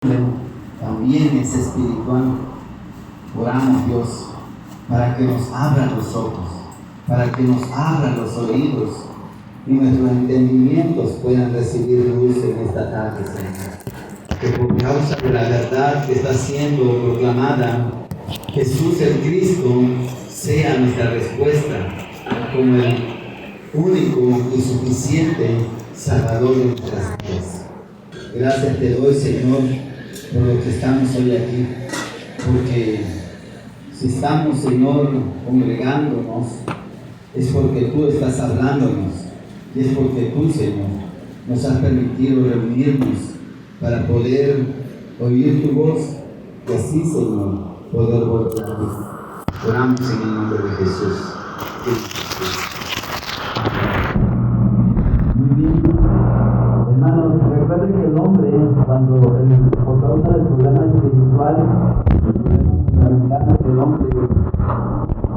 también es espiritual. Oramos, Dios, para que nos abran los ojos, para que nos abran los oídos y nuestros entendimientos puedan recibir luz en esta tarde, Señor. Que por causa de la verdad que está siendo proclamada, Jesús el Cristo sea nuestra respuesta como el único y suficiente Salvador de nuestras vidas. Gracias te doy, Señor, por lo que estamos hoy aquí, porque si estamos, Señor, congregándonos, es porque tú estás hablándonos y es porque tú, Señor, nos has permitido reunirnos para poder oír tu voz y así, Señor, poder volver a ti. Oramos en el nombre de Jesús. Muy bien. Hermanos, recuerden que el hombre, por causa del problema espiritual, el problema fundamental del hombre,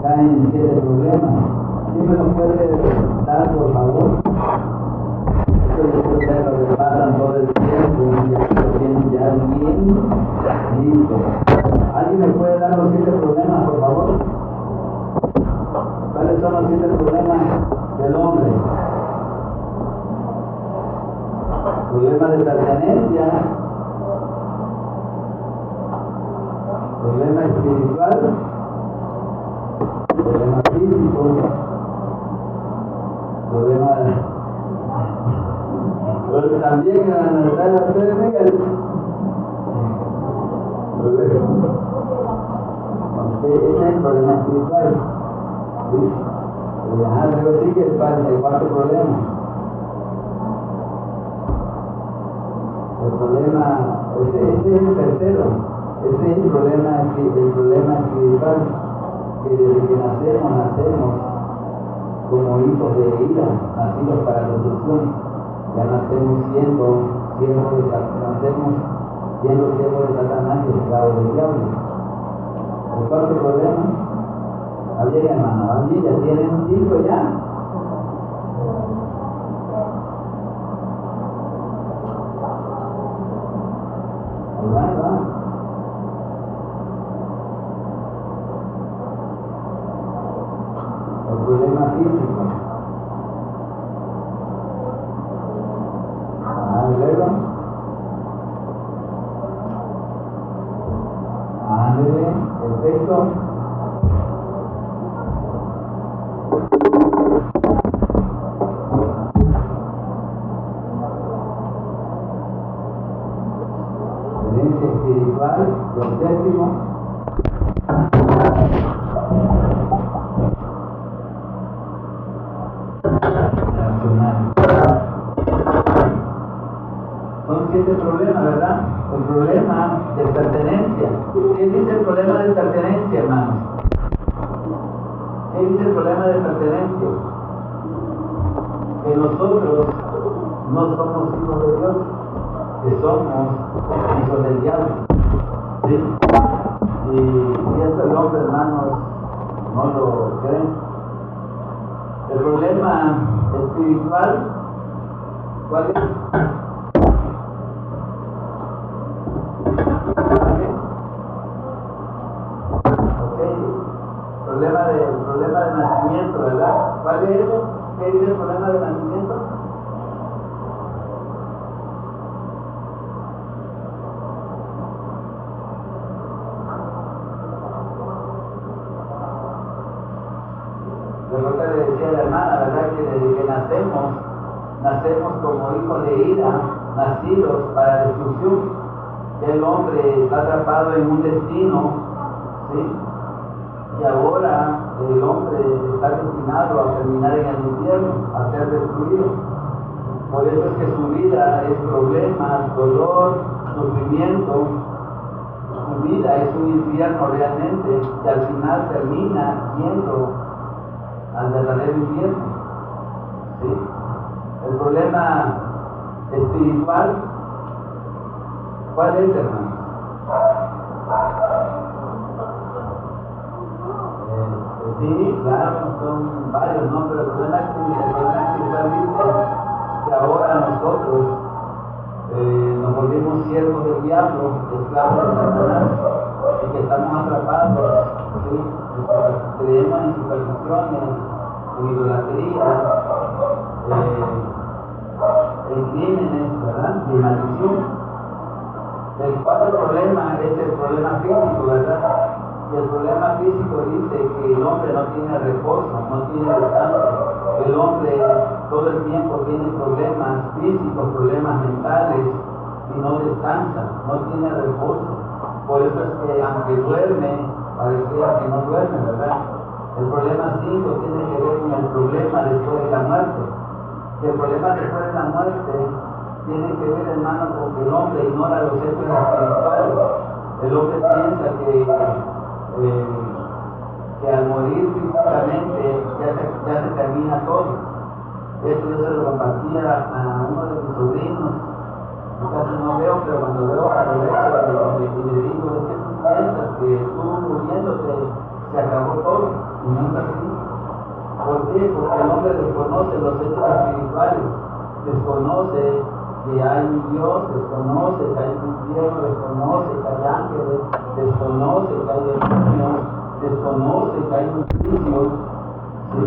cae en 7 problemas. ¿Quién me lo puede dar, por favor? Ustedes lo repatan todo el tiempo y lo tienen ya bien listo. ¿Alguien me puede dar los 7 problemas, por favor? ¿Cuáles son los 7 problemas del hombre? Problema de pertenencia, problema espiritual, problema físico, problema de... Pero también en la naturaleza ustedes vengan. Ese es el problema espiritual. ¿Sí? Luego sigue el 4 problema. El problema, ese es el tercero. Ese es el problema espiritual. Que desde que nacemos como hijos de ira, nacidos para la destrucción. Ya nacemos siendo siervos de Satanás y esclavos del diablo. El 4 problema, bien, hermano, ya tienen 5 ya. Ahí va. El problema físico. Luego. Ándele, el texto. Herencia espiritual, el séptimo. Racional. Son 7 problemas, ¿verdad? El problema de pertenencia. ¿Qué dice el problema de pertenencia, hermanos? ¿Qué dice el problema de pertenencia? Que nosotros no somos hijos de Dios, que somos hijos del diablo. ¿Sí? Y esto el hombre, hermanos, no lo creen. El problema espiritual, ¿cuál es? El problema de nacimiento, ¿verdad? ¿Cuál es eso? ¿Qué dice el problema de nacimiento? Lo que le decía la hermana, ¿verdad? Que desde que nacemos como hijos de ira, nacidos para destrucción. El hombre está atrapado en un destino, ¿sí? Y ahora el hombre está destinado a terminar en el infierno, a ser destruido. Por eso es que su vida es problemas, dolor, sufrimiento. Su vida es un infierno realmente, y al final termina yendo al verdadero infierno. ¿Sí? El problema espiritual, ¿cuál es, hermano? Sí, claro, son varios, ¿no? Pero el problema espiritual dice que ahora nosotros nos nos volvimos siervos del diablo, esclavos de Satanás, y que estamos atrapados, ¿sí? Creemos en supersticiones, en idolatría, en crímenes, ¿verdad? Y en maldición. El cuarto problema es el problema físico, ¿verdad? Y el problema físico dice que el hombre no tiene reposo, no tiene descanso. El hombre todo el tiempo tiene problemas físicos, problemas mentales y no descansa, no tiene reposo. Por eso es que aunque duerme, pareciera que no duerme, ¿verdad? El problema 5 tiene que ver con el problema después de la muerte. El problema después de la muerte tiene que ver, hermano, con que el hombre ignora los hechos espirituales. El hombre piensa que al morir físicamente ya se termina todo. Esto yo se lo compartía a uno de mis sobrinos. Yo casi no veo, pero cuando veo a lo hecho y le digo, es que tú piensas que tú muriéndote se acabó todo. Y no es así. ¿Por qué? Porque el hombre desconoce los hechos espirituales, desconoce que hay un Dios, desconoce que hay un infierno, desconoce que hay ángeles, desconoce que hay demonios, desconoce que hay un juicio, ¿sí?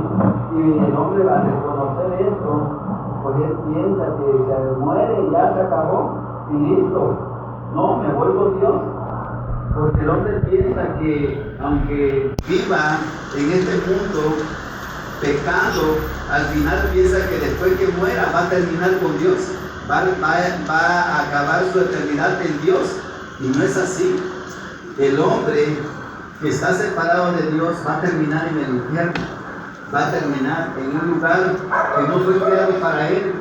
Y el hombre va a reconocer esto, pues él piensa que se muere y ya se acabó y listo. No, me vuelvo Dios. Porque el hombre piensa que aunque viva en este mundo pecando, al final piensa que después que muera va a terminar con Dios. Va a acabar su eternidad en Dios, y no es así. El hombre que está separado de Dios va a terminar en el infierno, va a terminar en un lugar que no fue creado para él,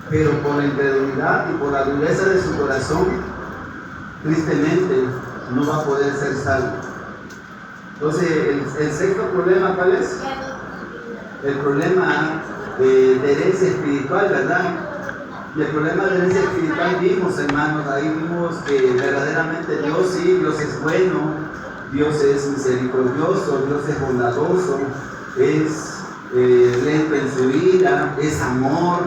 pero por la incredulidad y por la dureza de su corazón, tristemente no va a poder ser salvo. Entonces, el sexto problema, ¿cuál es? El problema de herencia espiritual, ¿verdad? Y el problema de herencia espiritual vimos, hermanos, ahí vimos que verdaderamente Dios sí, Dios es bueno, Dios es misericordioso, Dios es bondadoso, es lento en su ira, es amor,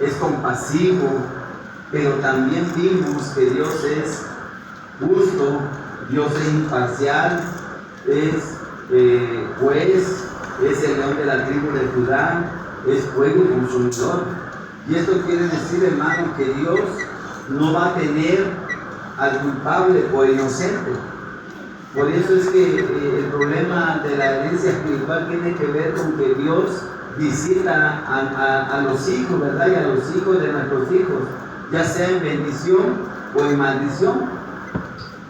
es compasivo, pero también vimos que Dios es justo, Dios es imparcial, es juez, es el león de la tribu de Judá, es fuego consumidor. Y esto quiere decir, hermano, que Dios no va a tener al culpable por inocente. Por eso es que el problema de la herencia espiritual tiene que ver con que Dios visita a los hijos, ¿verdad? Y a los hijos de nuestros hijos, ya sea en bendición o en maldición.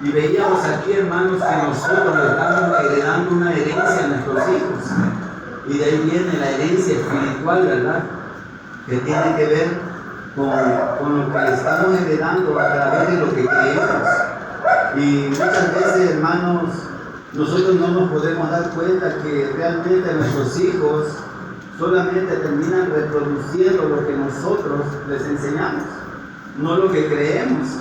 Y veíamos aquí, hermanos, que nosotros estamos heredando una herencia a nuestros hijos. Y de ahí viene la herencia espiritual, ¿verdad? Que tiene que ver con lo que estamos heredando a través de lo que creemos. Y muchas veces, hermanos, nosotros no nos podemos dar cuenta que realmente nuestros hijos solamente terminan reproduciendo lo que nosotros les enseñamos, no lo que creemos.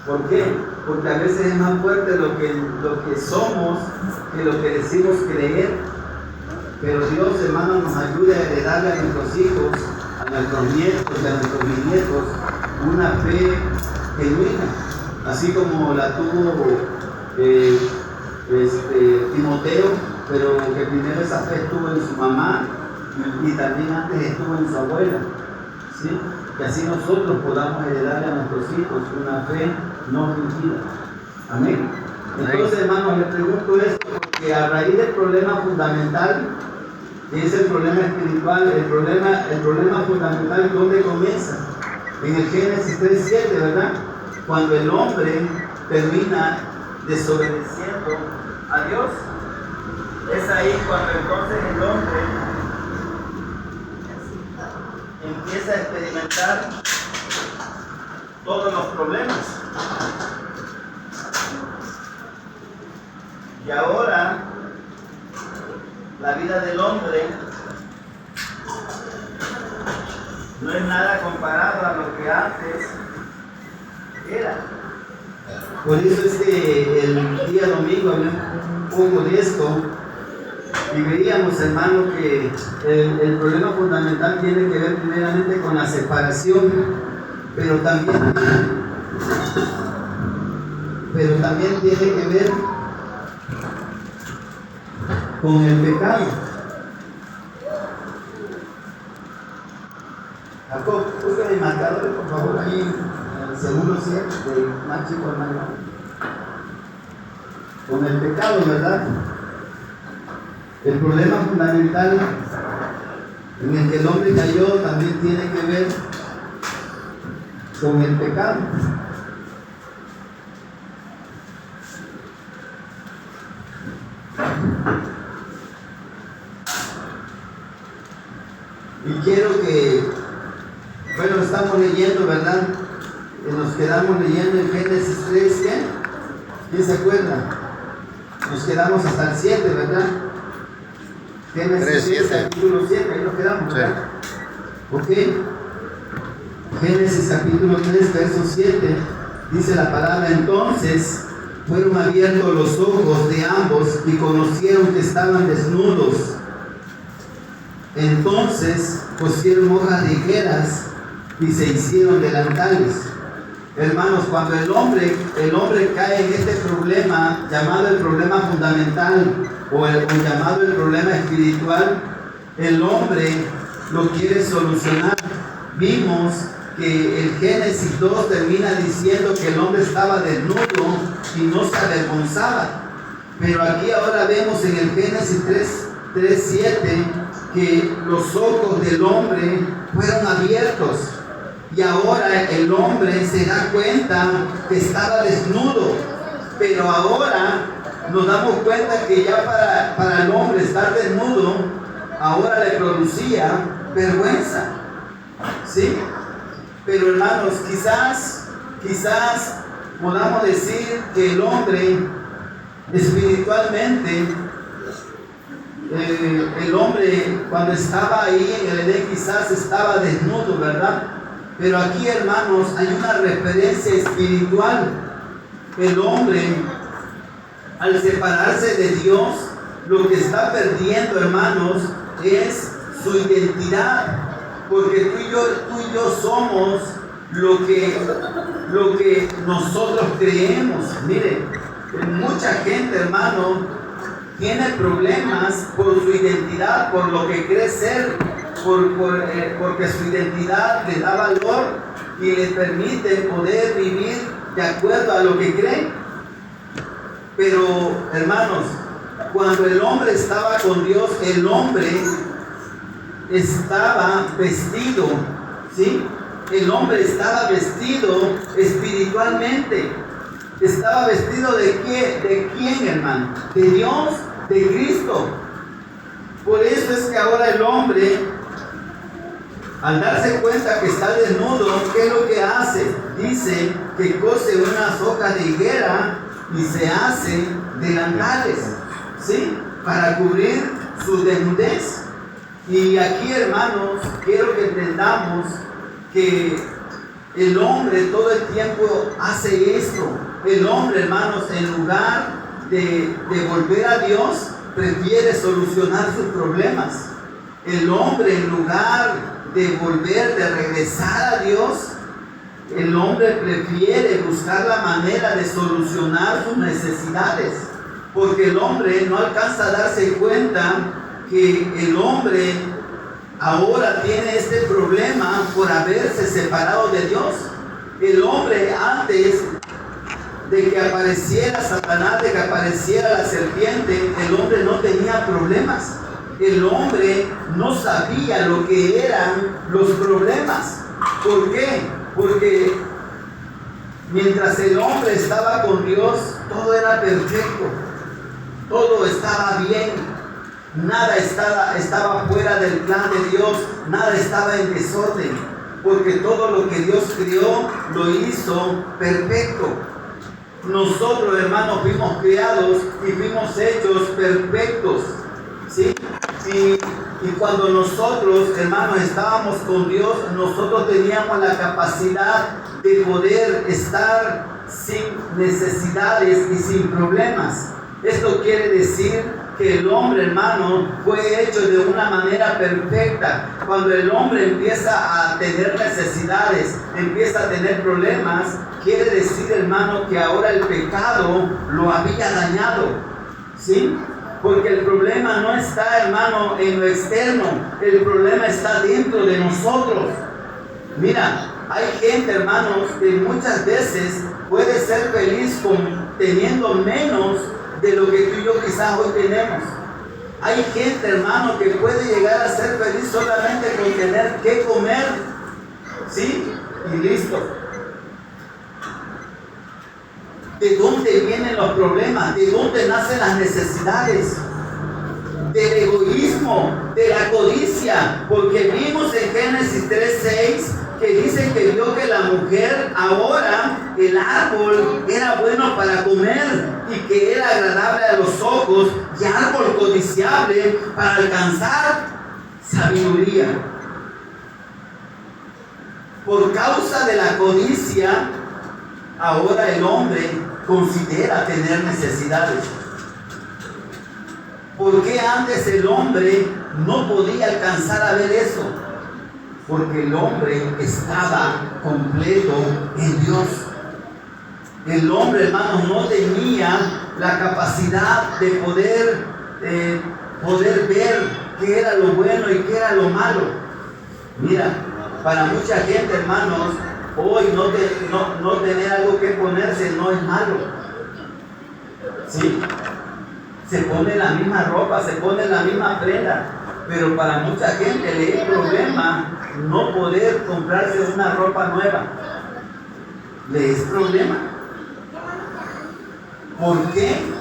¿Por qué? Porque a veces es más fuerte lo que somos que lo que decimos creer. Pero Dios, hermano, nos ayuda a heredarle a nuestros hijos, a nuestros nietos y a nuestros bisnietos una fe genuina, así como la tuvo Timoteo, pero que primero esa fe estuvo en su mamá y también antes estuvo en su abuela, ¿sí? Que así nosotros podamos heredarle a nuestros hijos una fe no fingida. Amén. Entonces, hermanos, les pregunto esto porque a raíz del problema fundamental, que es el problema espiritual, el problema fundamental, ¿dónde comienza? En el Génesis 3:7, ¿verdad? Cuando el hombre termina desobedeciendo a Dios, es ahí cuando entonces el hombre empieza a experimentar todos los problemas. Y ahora la vida del hombre no es nada comparado a lo que antes era. Por eso es que el día domingo hablé un poco de esto y veíamos, hermano, que el problema fundamental tiene que ver primeramente con la separación, pero también pero también tiene que ver con el pecado. Jacob, busca mi marcador, por favor, ahí en el segundo 7 de más chico al más grande. Con el pecado, ¿verdad? El problema fundamental en el que el hombre cayó también tiene que ver con el pecado. Y quiero que, bueno, estamos leyendo, ¿verdad? Nos quedamos leyendo en Génesis 3, ¿quién se acuerda? Nos quedamos hasta el 7, ¿verdad? Génesis 3, capítulo 7, ahí nos quedamos, ¿verdad? Sí. Ok. Génesis capítulo 3, verso 7, dice la palabra: entonces fueron abiertos los ojos de ambos y conocieron que estaban desnudos. Entonces cosieron hojas de higueras y se hicieron delantales. Hermanos, cuando el hombre cae en este problema, llamado el problema fundamental o llamado el problema espiritual, el hombre lo quiere solucionar. Vimos que el Génesis 2 termina diciendo que el hombre estaba desnudo y no se avergonzaba. Pero aquí ahora vemos en el Génesis 3:7 que los ojos del hombre fueron abiertos. Y ahora el hombre se da cuenta que estaba desnudo, pero ahora nos damos cuenta que ya para el hombre estar desnudo, ahora le producía vergüenza, ¿sí? Pero hermanos, quizás podamos decir que el hombre espiritualmente, el hombre cuando estaba ahí en el Edén quizás estaba desnudo, ¿verdad? Pero aquí, hermanos, hay una referencia espiritual. El hombre, al separarse de Dios, lo que está perdiendo, hermanos, es su identidad. Porque tú y yo somos lo que nosotros creemos. Mire, mucha gente, hermano, tiene problemas por su identidad, por lo que cree ser. Porque su identidad le da valor y le permite poder vivir de acuerdo a lo que cree. Pero, hermanos, cuando el hombre estaba con Dios, el hombre estaba vestido, ¿sí? El hombre estaba vestido espiritualmente. ¿Estaba vestido de qué? ¿De quién, hermano? De Dios, de Cristo. Por eso es que ahora el hombre, al darse cuenta que está desnudo, ¿qué es lo que hace? Dice que cose unas hojas de higuera y se hace delantales, ¿sí? Para cubrir su desnudez. Y aquí, hermanos, quiero que entendamos que el hombre todo el tiempo hace esto. El hombre, hermanos, en lugar de volver a Dios, prefiere solucionar sus problemas. El hombre, en lugar de volver, de regresar a Dios, el hombre prefiere buscar la manera de solucionar sus necesidades, porque el hombre no alcanza a darse cuenta que el hombre ahora tiene este problema por haberse separado de Dios. El hombre, antes de que apareciera Satanás, de que apareciera la serpiente, el hombre no tenía problemas. El hombre no sabía lo que eran los problemas. ¿Por qué? Porque mientras el hombre estaba con Dios, todo era perfecto, todo estaba bien, nada estaba fuera del plan de Dios, nada estaba en desorden, porque todo lo que Dios creó lo hizo perfecto. Nosotros, hermanos, fuimos creados y fuimos hechos perfectos, ¿sí? Y cuando nosotros, hermanos, estábamos con Dios, nosotros teníamos la capacidad de poder estar sin necesidades y sin problemas. Esto quiere decir que el hombre, hermano, fue hecho de una manera perfecta. Cuando el hombre empieza a tener necesidades, empieza a tener problemas, quiere decir, hermano, que ahora el pecado lo había dañado, ¿sí? Porque el problema no está, hermano, en lo externo, el problema está dentro de nosotros. Mira, hay gente, hermanos, que muchas veces puede ser feliz teniendo menos de lo que tú y yo quizás hoy tenemos. Hay gente, hermano, que puede llegar a ser feliz solamente con tener que comer, ¿sí? Y listo. ¿De dónde vienen los problemas? ¿De dónde nacen las necesidades? Del egoísmo, de la codicia, porque vimos en Génesis 3:6 que dice que vio que la mujer ahora el árbol era bueno para comer y que era agradable a los ojos y árbol codiciable para alcanzar sabiduría. Por causa de la codicia, ahora el hombre considera tener necesidades. ¿Por qué antes el hombre no podía alcanzar a ver eso? Porque el hombre estaba completo en Dios. El hombre, hermanos, no tenía la capacidad de poder ver qué era lo bueno y qué era lo malo. Mira, para mucha gente, hermanos, hoy no tener algo que ponerse no es malo. ¿Sí? Se pone la misma ropa, se pone la misma prenda, pero para mucha gente le es problema no poder comprarse una ropa nueva. Le es problema. ¿Por qué?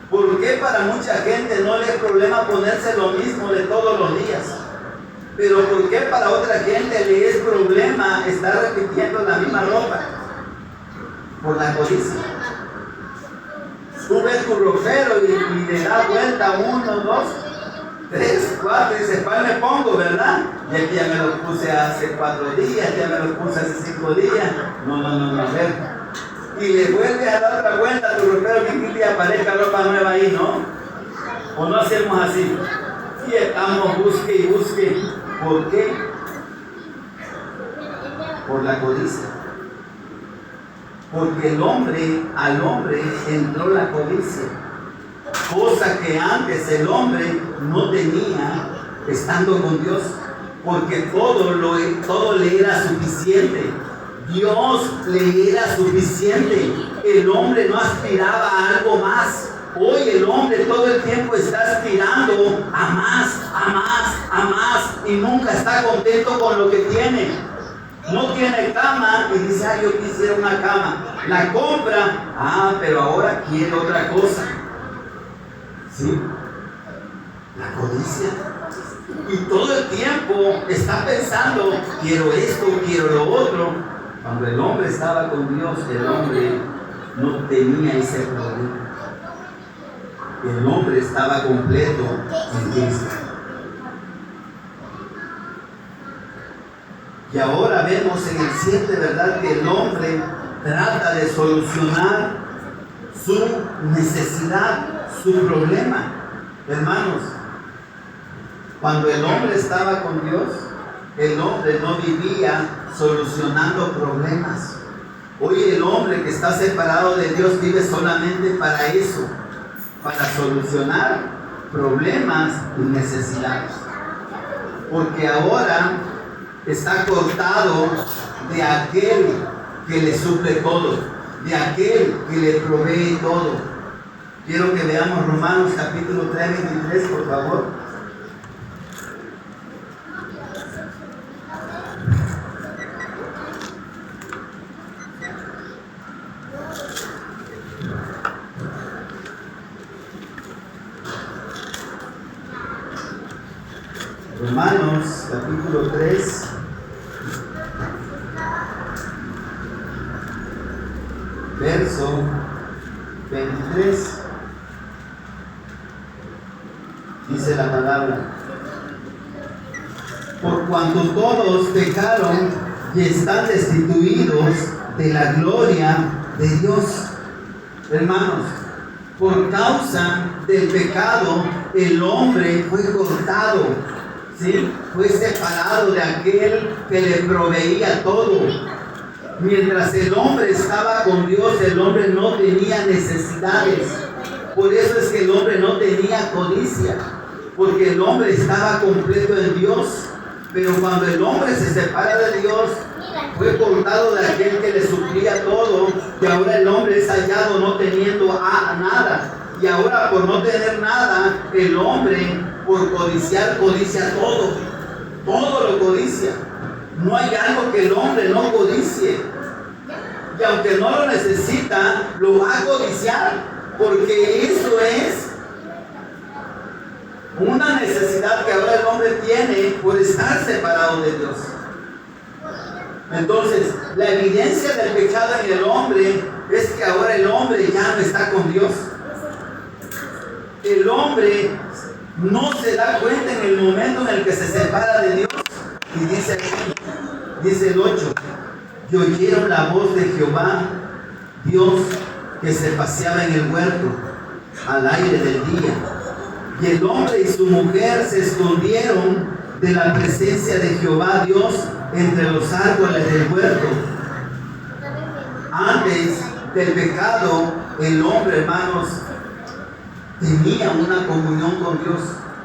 ¿Por qué para mucha gente no le es problema ponerse lo mismo de todos los días? Pero ¿por qué para otra gente le es problema estar repitiendo la misma ropa? Por la codicia. Tú ves tu ropero y le das vuelta 1, 2, 3, 4 y dices, ¿cuál me pongo, verdad? Y aquí ya me lo puse hace 4 días, ya me lo puse hace 5 días. No, a ver. Y le vuelves a dar otra vuelta a tu ropero que un día aparezca ropa nueva ahí, ¿no? ¿O no hacemos así? Y estamos busque y busque. ¿Por qué? Por la codicia. Porque al hombre entró la codicia, cosa que antes el hombre no tenía estando con Dios, porque todo le era suficiente. Dios le era suficiente. El hombre no aspiraba a algo más. Hoy el hombre todo el tiempo está aspirando a más y nunca está contento con lo que tiene. No tiene cama y dice, yo quisiera una cama. La compra, pero ahora quiere otra cosa. ¿Sí? La codicia. Y todo el tiempo está pensando, quiero esto, quiero lo otro. Cuando el hombre estaba con Dios, el hombre no tenía ese problema. El hombre estaba completo en Cristo. Y ahora vemos en el 7, ¿verdad?, que el hombre trata de solucionar su necesidad, su problema. Hermanos, cuando el hombre estaba con Dios, el hombre no vivía solucionando problemas. Hoy el hombre que está separado de Dios vive solamente para eso, para solucionar problemas y necesidades. Porque ahora está cortado de aquel que le suple todo, de aquel que le provee todo. Quiero que veamos Romanos capítulo 3, 23, por favor. Romanos capítulo 3, verso 23, dice la palabra: por cuanto todos pecaron y están destituidos de la gloria de Dios. Hermanos, por causa del pecado el hombre fue cortado, ¿sí? Fue separado de aquel que le proveía todo. Mientras el hombre estaba con Dios, el hombre no tenía necesidades. Por eso es que el hombre no tenía codicia, porque el hombre estaba completo en Dios. Pero cuando el hombre se separa de Dios, fue cortado de aquel que le suplía todo, y ahora el hombre es hallado no teniendo nada. Y ahora, por no tener nada, el hombre, por codiciar, codicia todo. Todo lo codicia. No hay algo que el hombre no codicie. Y aunque no lo necesita, lo va a codiciar. Porque eso es una necesidad que ahora el hombre tiene por estar separado de Dios. Entonces, la evidencia del pecado en el hombre es que ahora el hombre ya no está con Dios. El hombre no se da cuenta en el momento en el que se separa de Dios. Y dice aquí, dice el 8, y oyeron la voz de Jehová, Dios, que se paseaba en el huerto al aire del día. Y el hombre y su mujer se escondieron de la presencia de Jehová Dios entre los árboles del huerto. Antes del pecado, el hombre, hermanos, tenía una comunión con Dios.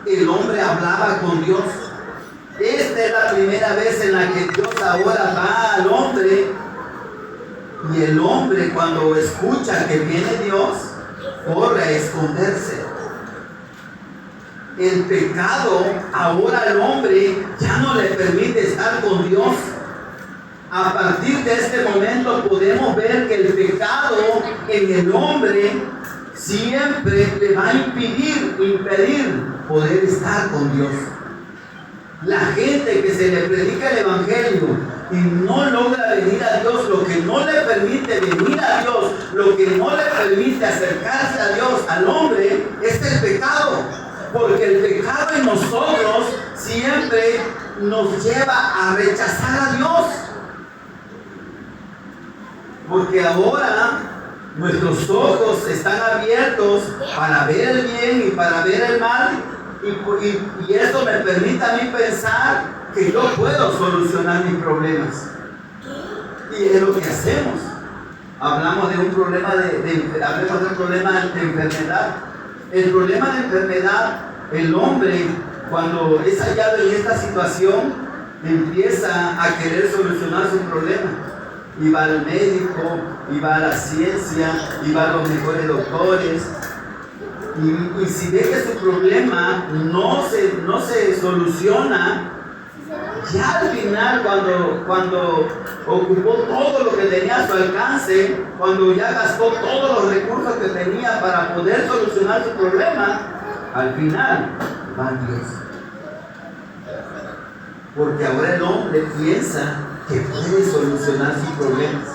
El hombre hablaba con Dios. Esta es la primera vez en la que Dios ahora va al hombre. Y el hombre, cuando escucha que viene Dios, corre a esconderse. El pecado ahora al hombre ya no le permite estar con Dios. A partir de este momento podemos ver que el pecado en el hombre siempre le va a impedir poder estar con Dios. La gente que se le predica el evangelio y no logra venir a Dios, lo que no le permite venir a Dios, lo que no le permite acercarse a Dios, al hombre, es el pecado. Porque el pecado en nosotros siempre nos lleva a rechazar a Dios. Porque ahora nuestros ojos están abiertos para ver el bien y para ver el mal. Y eso me permite a mí pensar que yo puedo solucionar mis problemas. Y es lo que hacemos. Hablamos de un problema hablemos de un problema de enfermedad. El problema de enfermedad, el hombre, cuando es hallado en esta situación, empieza a querer solucionar su problema. Y va al médico, y va a la ciencia, y va a los mejores doctores. Y si ve que su problema no se soluciona, ya al final, cuando ocupó todo lo que tenía a su alcance, cuando ya gastó todos los recursos que tenía para poder solucionar su problema, al final va a Dios. Porque ahora el hombre piensa que puede solucionar sus problemas.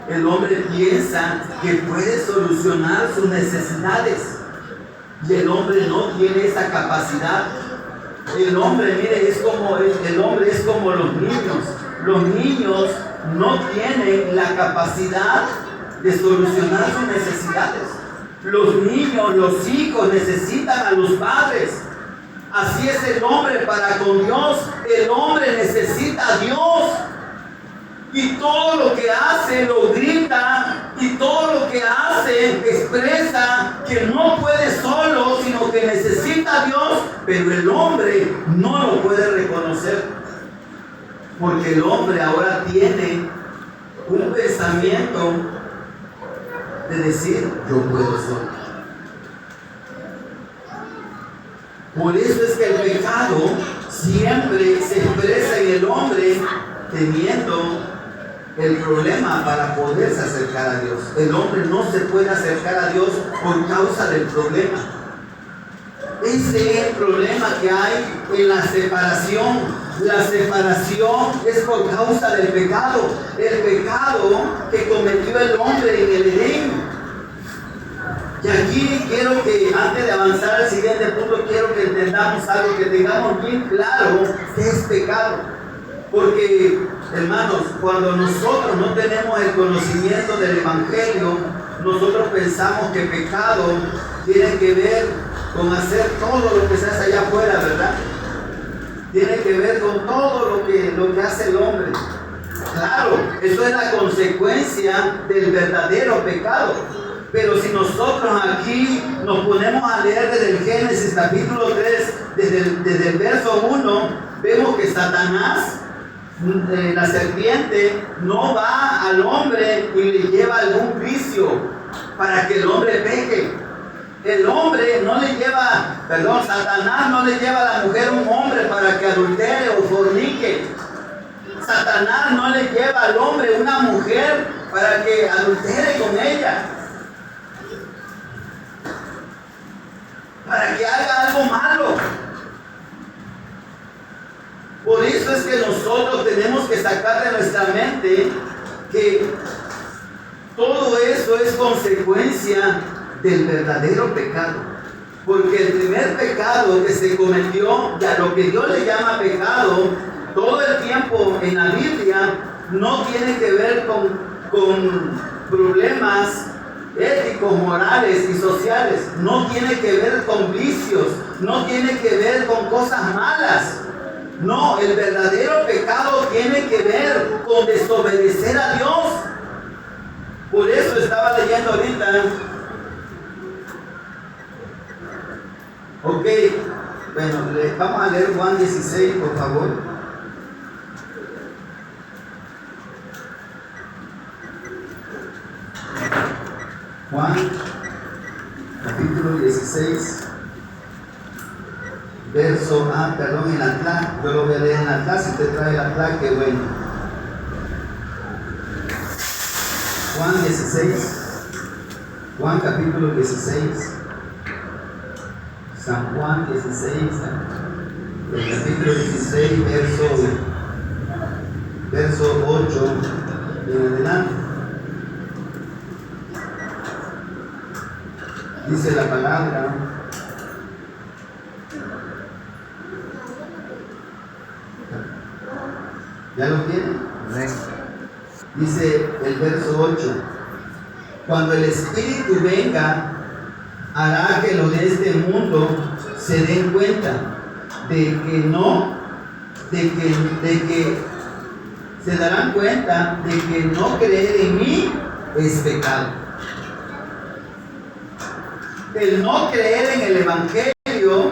El hombre piensa que puede solucionar sus necesidades. Y el hombre no tiene esa capacidad. El hombre, mire, el hombre es como los niños. Los niños no tienen la capacidad de solucionar sus necesidades. Los niños, los hijos necesitan a los padres. Así es el hombre para con Dios. El hombre necesita a Dios. Y todo lo que hace lo grita, y todo lo que hace expresa que no puede solo, sino que necesita a Dios, pero el hombre no lo puede reconocer, porque el hombre ahora tiene un pensamiento de decir, yo puedo solo. Por eso es que el pecado siempre se expresa en el hombre teniendo el problema para poderse acercar a Dios. El hombre no se puede acercar a Dios por causa del problema. Ese es el problema que hay en la separación. La separación es por causa del pecado. El pecado que cometió el hombre en el Edén. Y aquí quiero que, antes de avanzar al siguiente punto, quiero que entendamos algo, que tengamos bien claro qué es pecado. Porque, hermanos, cuando nosotros no tenemos el conocimiento del Evangelio, nosotros pensamos que pecado tiene que ver con hacer todo lo que se hace allá afuera, ¿verdad? tiene que ver con todo lo que hace el hombre. Claro, eso es la consecuencia del verdadero pecado. Pero si nosotros aquí nos ponemos a leer desde el Génesis capítulo 3, desde el verso 1, vemos que Satanás, la serpiente, no va al hombre y le lleva algún vicio para que el hombre peque. El hombre no le lleva, Satanás no le lleva a la mujer un hombre para que adultere o fornique. Satanás no le lleva al hombre una mujer para que adultere con ella, para que haga algo malo. Por eso es que nosotros tenemos que sacar de nuestra mente que todo eso es consecuencia del verdadero pecado. Porque el primer pecado que se cometió, ya lo que Dios le llama pecado, todo el tiempo en la Biblia, no tiene que ver con problemas éticos, morales y sociales. No tiene que ver con vicios, no tiene que ver con cosas malas. No, el verdadero pecado tiene que ver con desobedecer a Dios. Por eso estaba leyendo ahorita. Ok, bueno, vamos a leer Juan 16, por favor. Juan, capítulo 16. Verso, en Atlas, yo lo voy a leer en Atlas, si usted trae el Atlas, qué bueno. Juan 16, Juan capítulo 16, San Juan 16, el capítulo 16, verso 8 en adelante. Dice la palabra. ¿Ya lo tienen? Dice el verso 8: cuando el Espíritu venga, hará que los de este mundo se den cuenta de que se darán cuenta de que no creer en mí es pecado. El no creer en el Evangelio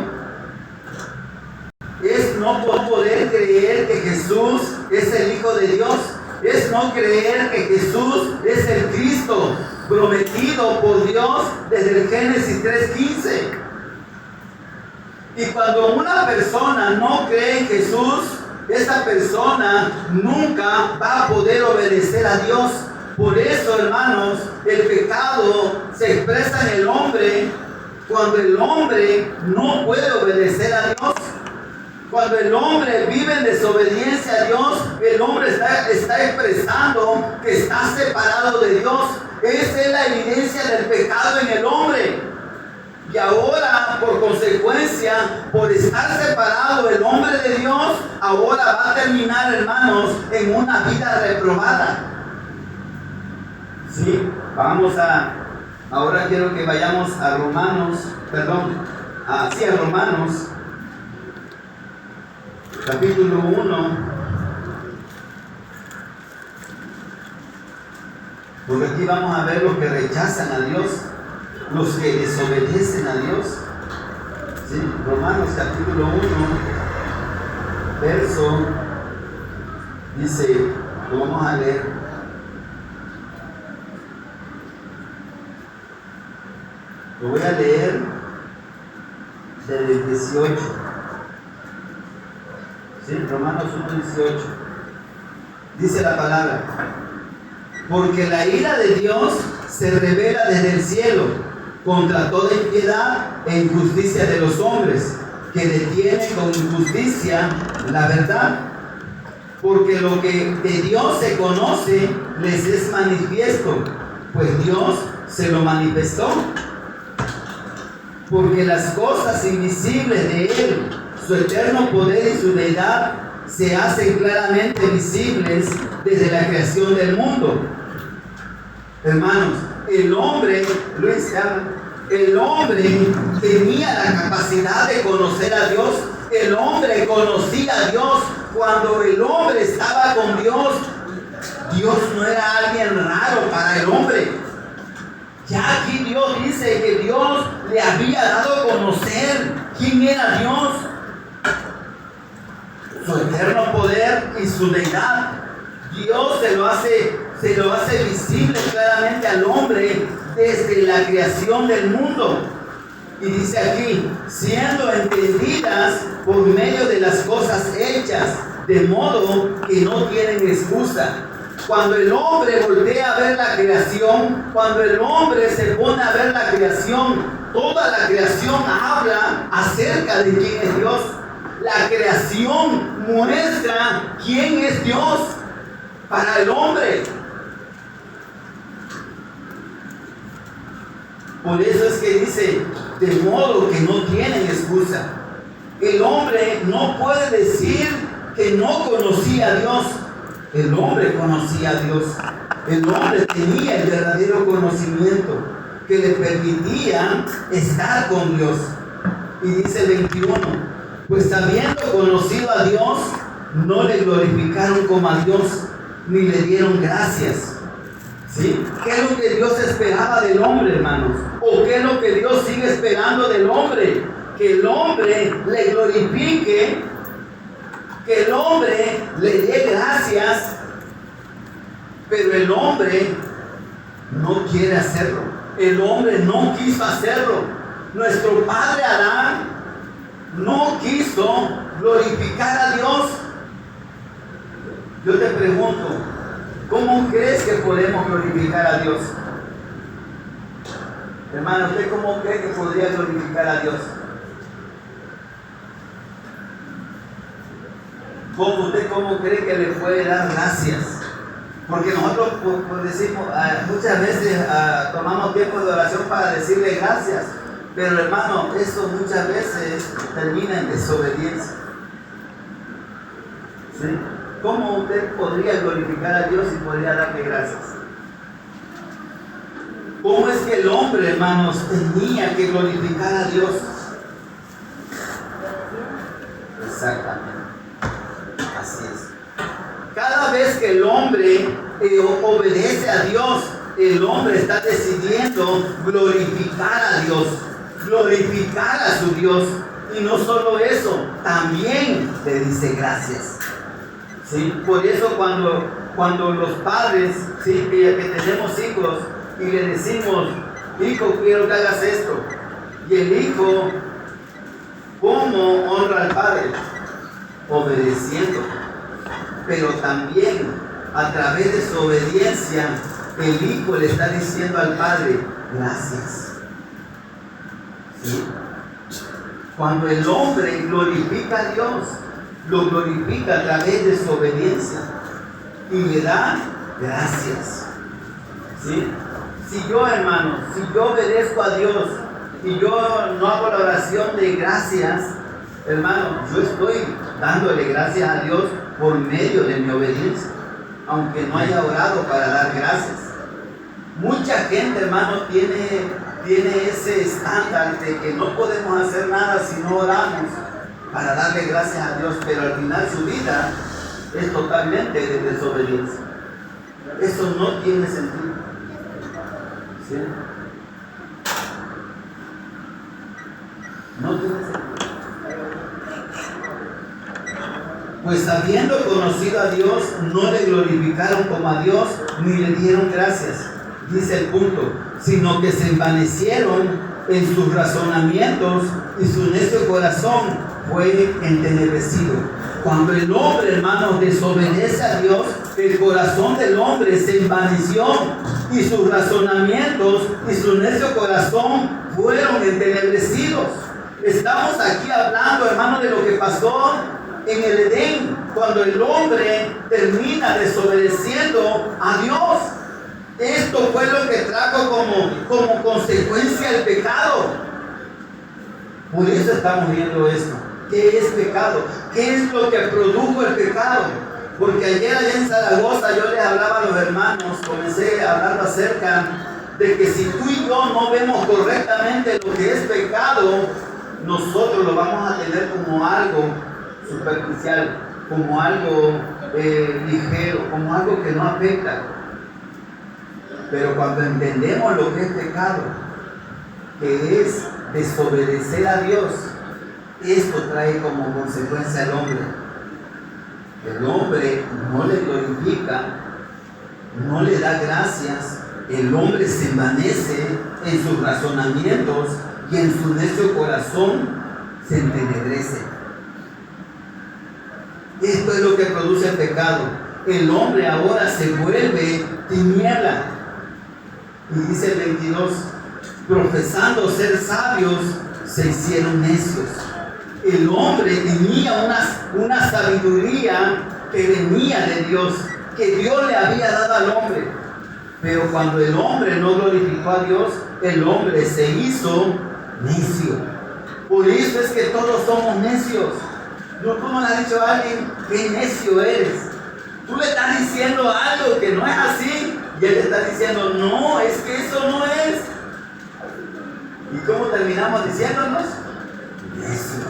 es no poder creer que Jesús es el Hijo de Dios. Es no creer que Jesús es el Cristo prometido por Dios desde el Génesis 3:15. Y cuando una persona no cree en Jesús, esa persona nunca va a poder obedecer a Dios. Por eso, hermanos, el pecado se expresa en el hombre cuando el hombre no puede obedecer a Dios. Cuando el hombre vive en desobediencia a Dios, el hombre está expresando que está separado de Dios. Esa es la evidencia del pecado en el hombre. Y ahora, por consecuencia, por estar separado el hombre de Dios, ahora va a terminar, hermanos, en una vida reprobada. Sí, ahora quiero que vayamos a Romanos, a Romanos. Capítulo 1, porque aquí vamos a ver los que rechazan a Dios, los que desobedecen a Dios. ¿Sí? Romanos capítulo 1, verso, dice, lo vamos a leer. Lo voy a leer desde el 18. ¿Sí? Romanos 1:18. Dice la palabra: porque la ira de Dios se revela desde el cielo contra toda impiedad e injusticia de los hombres, que detienen con injusticia la verdad. Porque lo que de Dios se conoce les es manifiesto, pues Dios se lo manifestó. Porque las cosas invisibles de Él, su eterno poder y su deidad, se hacen claramente visibles desde la creación del mundo. Hermanos, el hombre tenía la capacidad de conocer a Dios. el hombre conocía a Dios. Cuando el hombre estaba con Dios, Dios no era alguien raro para el hombre. Ya aquí Dios dice que Dios le había dado a conocer quién era Dios, su eterno poder y su deidad. Dios se lo hace visible claramente al hombre desde la creación del mundo. Y dice aquí, siendo entendidas por medio de las cosas hechas, de modo que no tienen excusa. Cuando el hombre voltea a ver la creación, cuando el hombre se pone a ver la creación, toda la creación habla acerca de quién es Dios. La creación muestra quién es Dios para el hombre. Por eso es que dice, de modo que no tienen excusa. El hombre no puede decir que no conocía a Dios. El hombre conocía a Dios. El hombre tenía el verdadero conocimiento que le permitía estar con Dios. Y dice el 21, pues habiendo conocido a Dios, no le glorificaron como a Dios, ni le dieron gracias. ¿Sí? ¿Qué es lo que Dios esperaba del hombre, hermanos? ¿O qué es lo que Dios sigue esperando del hombre? Que el hombre le glorifique, que el hombre le dé gracias, pero el hombre no quiere hacerlo. El hombre no quiso hacerlo. Nuestro padre Adán no quiso glorificar a Dios. Yo te pregunto, ¿cómo crees que podemos glorificar a Dios? Hermano, ¿usted cómo cree que podría glorificar a Dios? ¿Usted cómo cree que le puede dar gracias? Porque nosotros pues decimos, muchas veces tomamos tiempo de oración para decirle gracias, pero hermano, eso muchas veces termina en desobediencia. ¿Sí? ¿Cómo usted podría glorificar a Dios y podría darle gracias? ¿Cómo es que el hombre, hermanos, tenía que glorificar a Dios? Exactamente. Así es. Cada vez que el hombre obedece a Dios, el hombre está decidiendo glorificar a Dios, glorificar a su Dios. Y no solo eso, también le dice gracias. ¿Sí? Por eso cuando los padres, ¿sí? que tenemos hijos y le decimos, hijo, quiero que hagas esto, y el hijo, ¿cómo honra al padre? Obedeciendo. Pero también a través de su obediencia, el hijo le está diciendo al padre, gracias. ¿Sí? Cuando el hombre glorifica a Dios, lo glorifica a través de su obediencia y le da gracias. ¿Sí? Si yo, hermano, si yo obedezco a Dios y yo no hago la oración de gracias, hermano, yo estoy dándole gracias a Dios por medio de mi obediencia, aunque no haya orado para dar gracias. Mucha gente, hermano, tiene ese estándar de que no podemos hacer nada si no oramos para darle gracias a Dios, pero al final su vida es totalmente de desobediencia. Eso no tiene sentido. ¿Sí? No tiene sentido. Pues habiendo conocido a Dios, no le glorificaron como a Dios, ni le dieron gracias. Dice el punto, sino que se envanecieron en sus razonamientos y su necio corazón fue entenebrecido. Cuando el hombre, hermanos, desobedece a Dios, el corazón del hombre se envaneció y sus razonamientos y su necio corazón fueron entenebrecidos. Estamos aquí hablando, hermanos, de lo que pasó en el Edén, cuando el hombre termina desobedeciendo a Dios. Esto fue lo que trajo como consecuencia el pecado. Por eso estamos viendo esto. ¿Qué es pecado? ¿Qué es lo que produjo el pecado? Porque ayer allá en Zaragoza yo les hablaba a los hermanos, comencé hablando acerca de que si tú y yo no vemos correctamente lo que es pecado, nosotros lo vamos a tener como algo superficial, como algo ligero, como algo que no afecta. Pero cuando entendemos lo que es pecado, que es desobedecer a Dios, esto trae como consecuencia al hombre. El hombre no le glorifica, no le da gracias, el hombre se envanece en sus razonamientos y en su necio corazón se entenebrece. Esto es lo que produce el pecado. El hombre ahora se vuelve tiniebla. Y dice el 22, profesando ser sabios, se hicieron necios. El hombre tenía una sabiduría que venía de Dios, que Dios le había dado al hombre. Pero cuando el hombre no glorificó a Dios, el hombre se hizo necio. Por eso es que todos somos necios. No, tú no le has dicho a alguien qué necio eres. Tú le estás diciendo algo que no es así y él te está diciendo, no, es que eso no es. ¿Y cómo terminamos diciéndonos? Necios.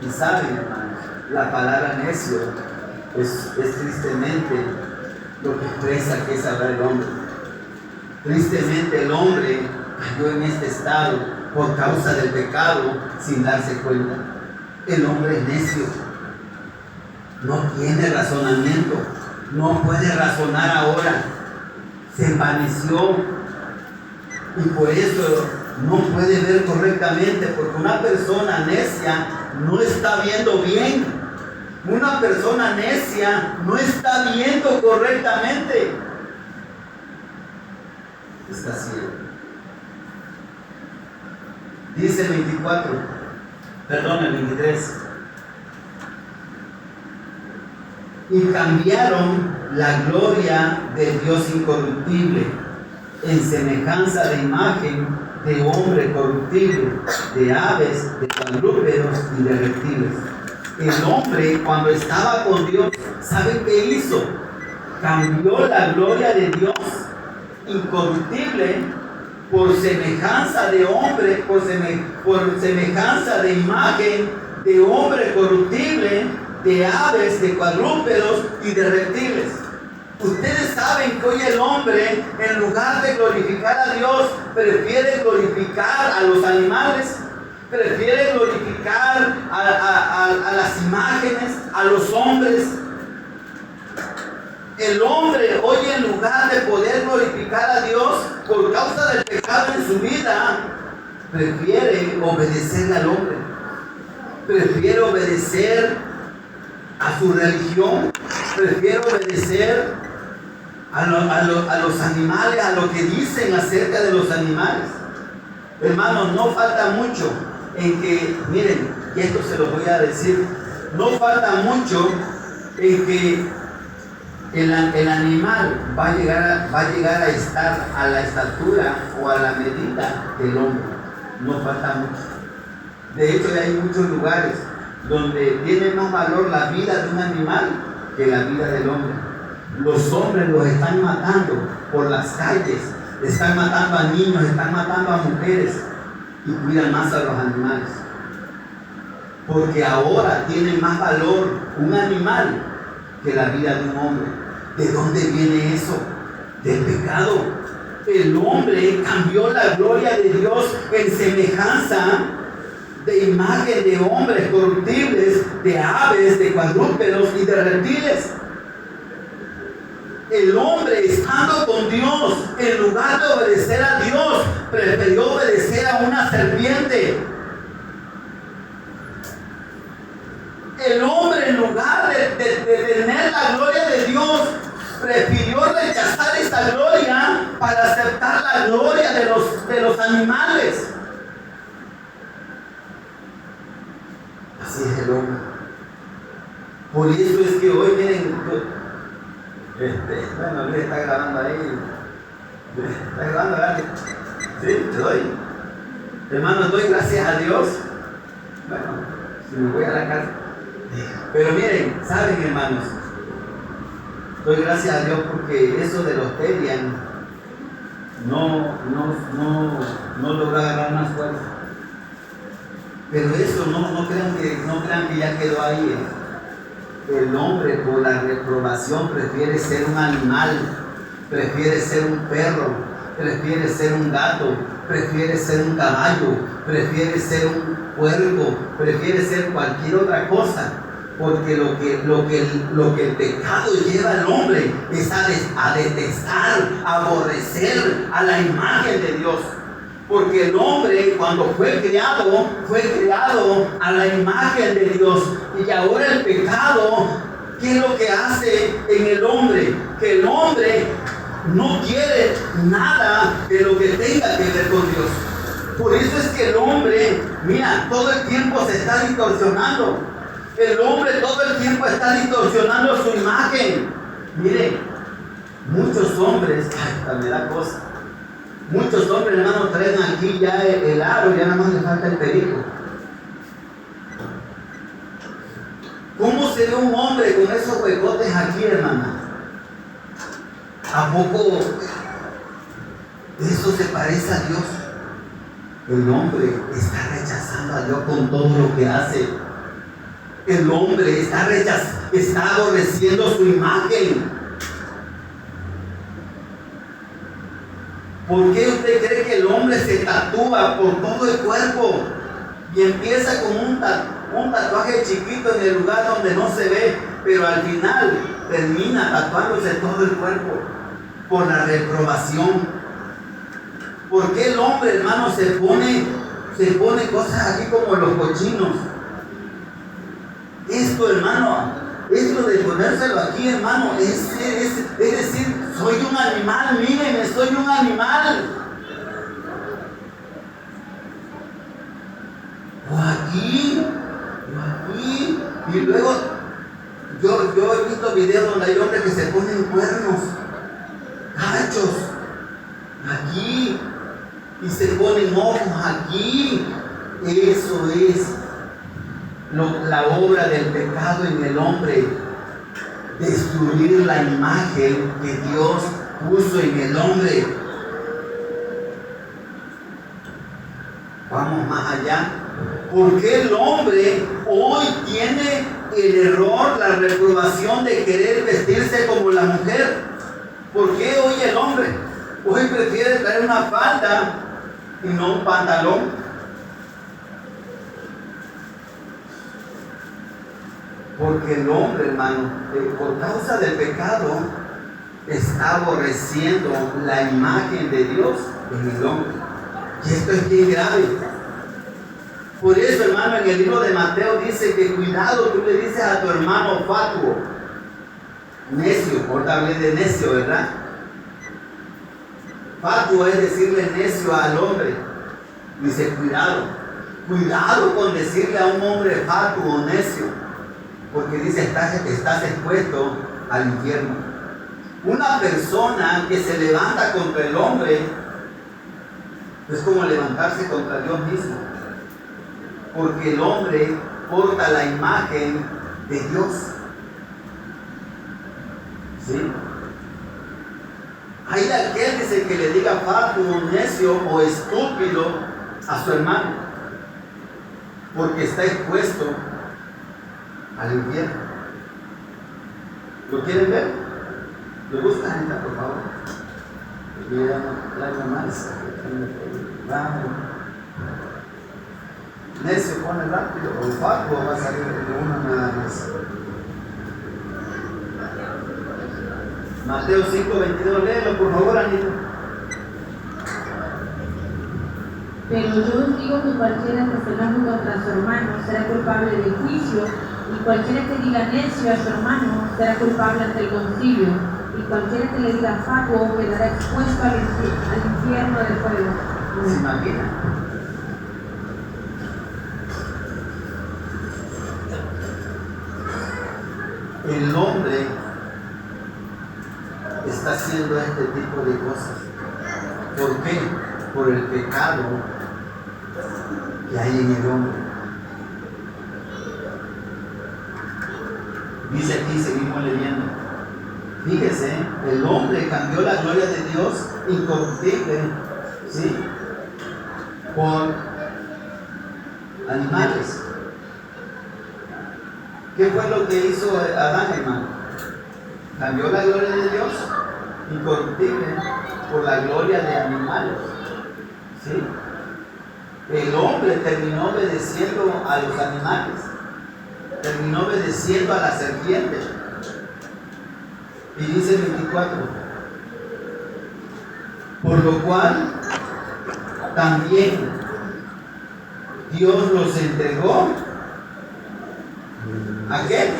Y saben, hermanos, la palabra necio es tristemente lo que expresa que es hablar el hombre. Tristemente el hombre cayó en este estado por causa del pecado sin darse cuenta. El hombre es necio, no tiene razonamiento, no puede razonar ahora, se envaneció y por eso no puede ver correctamente, porque una persona necia no está viendo bien, una persona necia no está viendo correctamente, está ciego. Dice el 23. Y cambiaron la gloria del Dios incorruptible en semejanza de imagen de hombre corruptible, de aves, de cuadrúpedos y de reptiles. El hombre, cuando estaba con Dios, ¿saben qué hizo? Cambió la gloria de Dios incorruptible por semejanza de hombre, por semejanza de imagen de hombre corruptible, de aves, de cuadrúpedos y de reptiles. Ustedes saben que hoy el hombre, en lugar de glorificar a Dios, prefiere glorificar a los animales, prefiere glorificar a las imágenes, a los hombres. El hombre hoy, en lugar de poder glorificar a Dios por causa del pecado en su vida, prefiere obedecer al hombre, prefiere obedecer a su religión, prefiere obedecer a los animales, a lo que dicen acerca de los animales. Hermanos, no falta mucho en que, miren, y esto se lo voy a decir, no falta mucho en que el animal va a llegar a estar a la estatura o a la medida del hombre. No falta mucho. De hecho, hay muchos lugares donde tiene más valor la vida de un animal que la vida del hombre. Los hombres los están matando por las calles, están matando a niños, están matando a mujeres y cuidan más a los animales. Porque ahora tiene más valor un animal que la vida de un hombre. ¿De dónde viene eso? Del pecado. El hombre cambió la gloria de Dios en semejanza de imagen de hombres corruptibles, de aves, de cuadrúpedos y de reptiles. El hombre, estando con Dios, en lugar de obedecer a Dios, prefirió obedecer a una serpiente. El hombre, en lugar de tener la gloria de Dios, prefirió rechazar esa gloria para aceptar la gloria de los animales. Así es el hombre. Por eso es que hoy, miren, bueno, Luis está grabando ahí. ¿Está grabando, verdad? Sí, te doy. Hermano, doy gracias a Dios. Bueno, si me voy a la casa. Pero miren, saben, hermanos, doy gracias a Dios porque eso de los Telian no logró agarrar más fuerza. Pero eso no crean que ya quedó ahí. El hombre por la reprobación prefiere ser un animal, prefiere ser un perro, prefiere ser un gato, prefiere ser un caballo, prefiere ser un puerco, prefiere ser cualquier otra cosa. Porque lo que el pecado lleva al hombre es a detestar, a aborrecer a la imagen de Dios. Porque el hombre, cuando fue creado a la imagen de Dios. Y ahora el pecado, ¿qué es lo que hace en el hombre? Que el hombre no quiere nada de lo que tenga que ver con Dios. Por eso es que el hombre, mira, todo el tiempo se está distorsionando. El hombre todo el tiempo está distorsionando su imagen. Mire, muchos hombres, me da cosa. Muchos hombres, hermano, traen aquí ya el aro, ya nada más le falta el perico. ¿Cómo se ve un hombre con esos huecotes aquí, hermana? ¿A poco eso se parece a Dios? El hombre está rechazando a Dios con todo lo que hace. El hombre está aborreciendo su imagen. ¿Por qué usted cree que el hombre se tatúa por todo el cuerpo? Y empieza con un tatuaje chiquito en el lugar donde no se ve, pero al final termina tatuándose todo el cuerpo por la reprobación. ¿Por qué el hombre, hermano, se pone cosas aquí como los cochinos? Esto, hermano, esto de ponérselo aquí, hermano, es decir, soy un animal, mírenme, soy un animal. O aquí, y luego yo he visto videos donde hay hombres que se ponen cuernos, cachos, aquí, y se ponen ojos aquí. Eso es la obra del pecado en el hombre, destruir la imagen que Dios puso en el hombre. Vamos más allá. ¿Por qué el hombre hoy tiene el error, la reprobación de querer vestirse como la mujer? ¿Por qué hoy el hombre prefiere traer una falda y no un pantalón? Porque el hombre, hermano, por causa del pecado, está aborreciendo la imagen de Dios en el hombre. Y esto es bien grave. Por eso, hermano, en el libro de Mateo dice que cuidado, tú le dices a tu hermano fatuo, necio, ahorita hablé de necio, ¿verdad? Fatuo es decirle necio al hombre. Dice, cuidado con decirle a un hombre fatuo o necio. Porque dice, estás expuesto al infierno. Una persona que se levanta contra el hombre es como levantarse contra Dios mismo. Porque el hombre porta la imagen de Dios. ¿Sí? Hay aquel dice que le diga fatuo, necio o estúpido a su hermano. Porque está expuesto al infierno. ¿Lo quieren ver? ¿Lo buscan, Anita, por favor? Traigo más. Vamos. Necio, pone rápido. O fatuo va a salir de uno nada más. Mateo 5:22, léelo, por favor, Anita. Pero yo os digo que cualquiera que se enoje contra su hermano será culpable de juicio, y cualquiera que diga necio a su hermano será culpable ante el concilio, y cualquiera que le diga fatuo quedará expuesto al infierno del fuego. ¿Se imagina? El hombre está haciendo este tipo de cosas. ¿Por qué? Por el pecado que hay en el hombre. Dice aquí, seguimos leyendo. Fíjese, el hombre cambió la gloria de Dios incorruptible, ¿sí? Por animales. ¿Qué fue lo que hizo Adán, hermano? Cambió la gloria de Dios incorruptible por la gloria de animales. ¿Sí? El hombre terminó obedeciendo a los animales, terminó obedeciendo a la serpiente. Y dice el 24, por lo cual también Dios los entregó ¿a qué?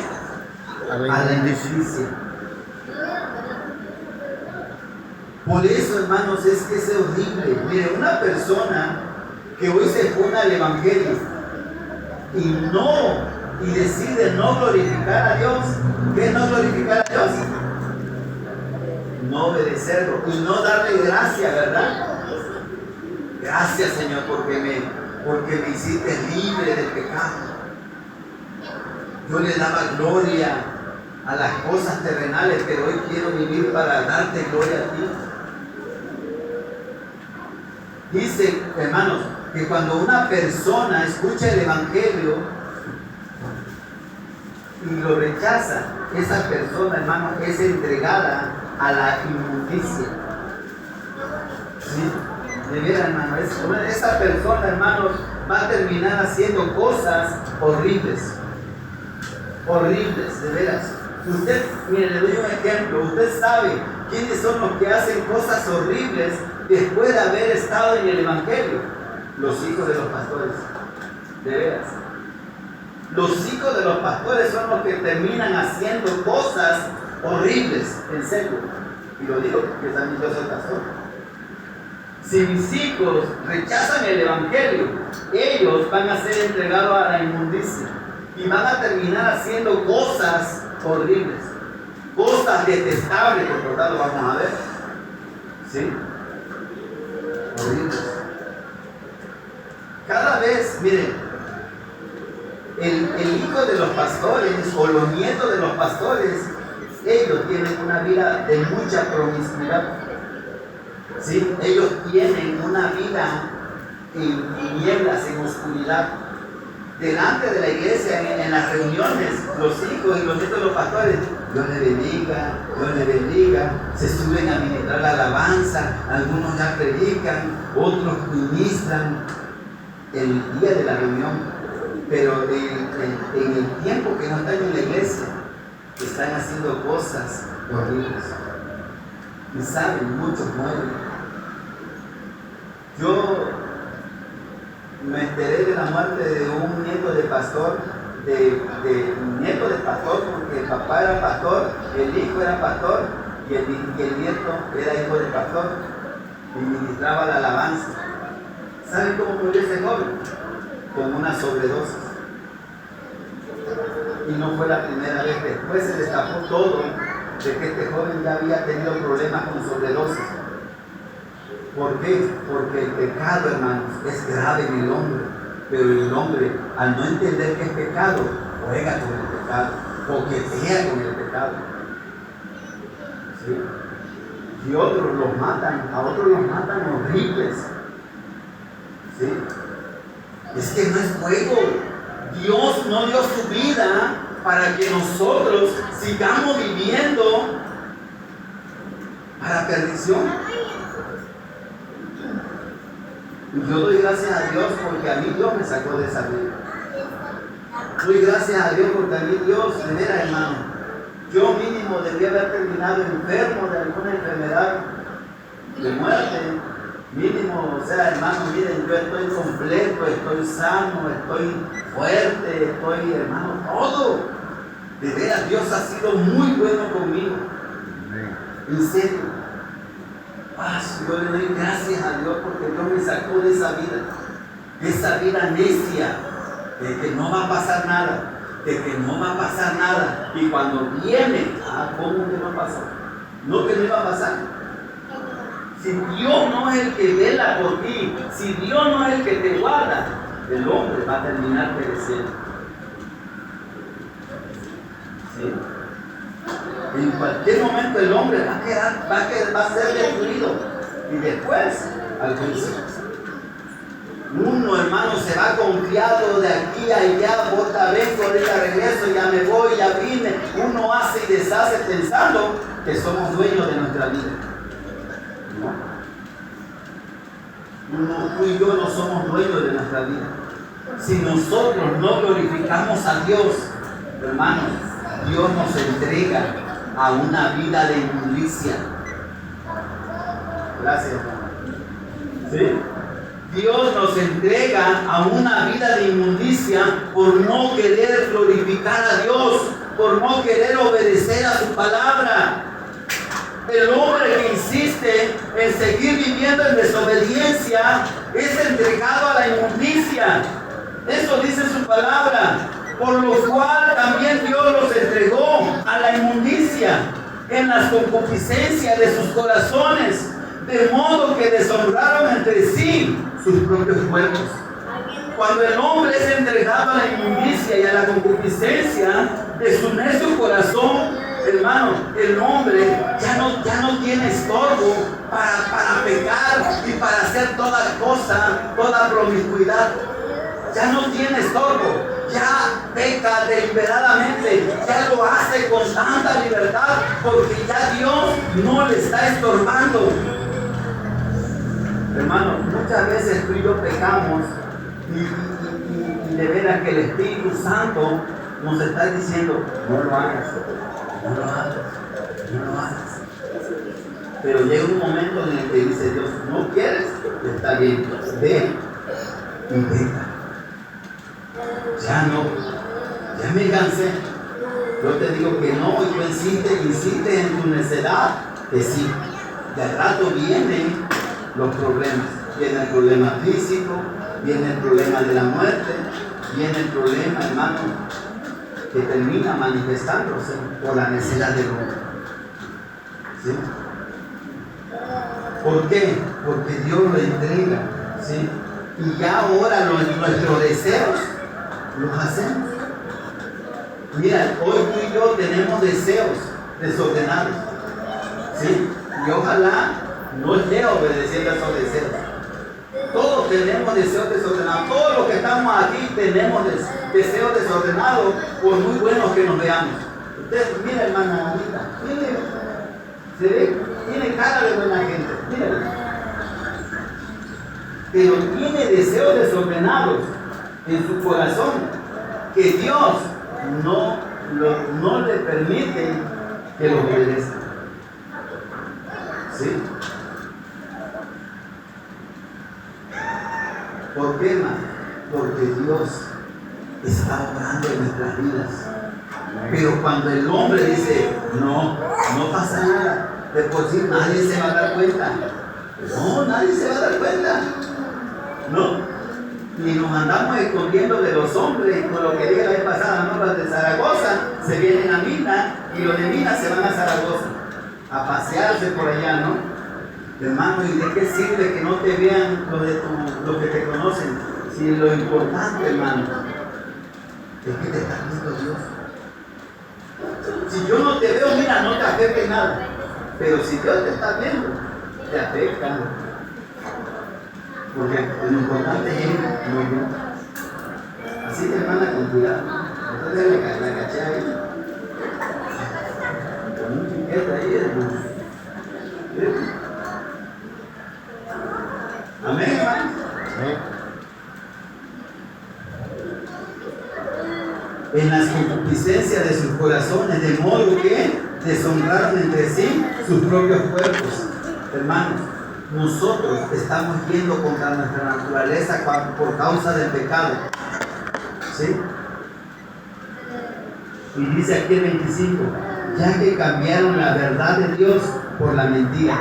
A la injusticia. Por eso, hermanos, es que es horrible. Mire, una persona que hoy se pone al Evangelio y decide no glorificar a Dios. ¿Qué es no glorificar a Dios? No obedecerlo y no darle gracias, ¿verdad? Gracias, Señor, porque me hiciste libre del pecado. Yo le daba gloria a las cosas terrenales, pero hoy quiero vivir para darte gloria a ti. Dice, hermanos, que cuando una persona escucha el Evangelio y lo rechaza, esa persona, hermano, es entregada a la inmundicia. ¿Sí? De veras, hermano, esa persona, hermanos, va a terminar haciendo cosas horribles. Horribles, de veras. Usted, mire, le doy un ejemplo. Usted sabe quiénes son los que hacen cosas horribles después de haber estado en el Evangelio. Los hijos de los pastores. De veras. Los hijos de los pastores son los que terminan haciendo cosas horribles, en serio. Y lo digo porque también yo soy pastor. Si mis hijos rechazan el Evangelio, ellos van a ser entregados a la inmundicia y van a terminar haciendo cosas horribles, cosas detestables, por lo tanto vamos a ver. ¿Sí? Horribles. Cada vez, miren, el hijo de los pastores o los nietos de los pastores, ellos tienen una vida de mucha promiscuidad. ¿Sí? Ellos tienen una vida en tinieblas, en oscuridad. Delante de la iglesia, en las reuniones, los hijos y los nietos de los pastores, Dios le bendiga, Dios le bendiga. Se suben a ministrar la alabanza, algunos ya predican, otros ministran el día de la reunión. Pero en el tiempo que no están en la iglesia, están haciendo cosas horribles. Y saben, muchos mueren. Yo me enteré de la muerte de un nieto de pastor, de un nieto de pastor, porque el papá era pastor, el hijo era pastor y el nieto era hijo de pastor y ministraba la alabanza. ¿Saben cómo murió ese joven? Con una sobredosis. Y no fue la primera vez. Después se destapó todo de que este joven ya había tenido problemas con sobredosis. ¿Por qué? Porque el pecado, hermanos, es grave en el hombre. Pero el hombre, al no entender que es pecado, juega con el pecado, coquetea con el pecado. ¿Sí? Y otros los matan, a otros los matan horribles. ¿Sí? Es que no es juego. Dios no dio su vida para que nosotros sigamos viviendo para perdición. Y yo doy gracias a Dios porque a mí Dios me sacó de esa vida. Doy gracias a Dios porque a mí Dios, de veras, hermano, yo mínimo debía haber terminado enfermo de alguna enfermedad de muerte. Mínimo, o sea, hermano, miren, yo estoy completo, estoy sano, estoy fuerte, estoy, hermano, todo. De veras, Dios ha sido muy bueno conmigo. En serio. Yo le doy gracias a Dios porque Dios me sacó de esa vida necia, de que no va a pasar nada, Y cuando viene, ¿cómo que no pasa? No que no iba a pasar. Si Dios no es el que vela por ti, si Dios no es el que te guarda, el hombre va a terminar pereciendo. ¿Sí? En cualquier momento el hombre va a ser destruido y después al juicio. Uno, hermano, se va confiado de aquí a allá, bota, vengo, ahorita regreso, ya me voy, ya vine. Uno hace y deshace pensando que somos dueños de nuestra vida. ¿No? Tú y yo no somos dueños de nuestra vida. Si nosotros no glorificamos a Dios, hermanos, Dios nos entrega a una vida de inmundicia. Gracias, hermano. ¿Sí? Dios nos entrega a una vida de inmundicia por no querer glorificar a Dios, por no querer obedecer a su palabra. El hombre que insiste en seguir viviendo en desobediencia es entregado a la inmundicia. Eso dice su palabra. Por lo cual también Dios los entregó a la inmundicia en las concupiscencias de sus corazones, de modo que deshonraron entre sí sus propios cuerpos. Cuando el hombre es entregado a la inmundicia y a la concupiscencia de su necio corazón, hermano, el hombre ya no tiene estorbo para pecar y para hacer toda cosa, toda promiscuidad. Ya no tiene estorbo, ya peca deliberadamente, ya lo hace con tanta libertad porque ya Dios no le está estorbando. Hermano, muchas veces tú y yo pecamos y de veras que el Espíritu Santo nos está diciendo, no lo hagas, no lo hagas, no lo hagas. Pero llega un momento en el que dice Dios, ¿no quieres? Está bien, ve y peca. Ya no, ya me cansé. Yo te digo que no, y tú insistes en tu necedad, que sí. De al rato vienen los problemas. Viene el problema físico, viene el problema de la muerte, viene el problema, hermano, que termina manifestándose por la necedad del hombre. ¿Sí? ¿Por qué? Porque Dios lo entrega. ¿Sí? Y ya ahora nuestros deseos los hacemos. Mira, hoy tú y yo tenemos deseos desordenados. ¿Sí? Y ojalá no esté obedeciendo a esos deseos. Todos tenemos deseos desordenados. Todos los que estamos aquí tenemos deseos desordenados, por muy buenos que nos veamos. Usted, mira, hermana Anita, se ve, tiene cara de buena gente. Mírala. Pero tiene deseos desordenados en su corazón que Dios no le permite que lo obedezca. ¿Sí? ¿Por qué, hermano? Porque Dios está obrando en nuestras vidas. Pero cuando el hombre dice, no pasa nada, de por sí nadie se va a dar cuenta. No, nadie se va a dar cuenta. No. Y nos andamos escondiendo de los hombres, con lo que dije la vez pasada, ¿no? Los de Zaragoza se vienen a Mina y los de Mina se van a Zaragoza a pasearse por allá, ¿no? Hermano, ¿y de qué sirve que no te vean los que te conocen? Si lo importante, hermano, es que te está viendo Dios. Si yo no te veo, mira, no te afecte nada. Pero si Dios te está viendo, te afecta. Porque lo importante es Él, no yo. Así que, hermana, con cuidado. Entonces la caché ahí. Con un piquete ahí, hermano. ¿Sí? Amén, hermano. En las concupiscencias de sus corazones, de modo que deshonraron entre sí sus propios cuerpos. Hermanos, nosotros estamos yendo contra nuestra naturaleza por causa del pecado. ¿Sí? Y dice aquí el 25, ya que cambiaron la verdad de Dios por la mentira.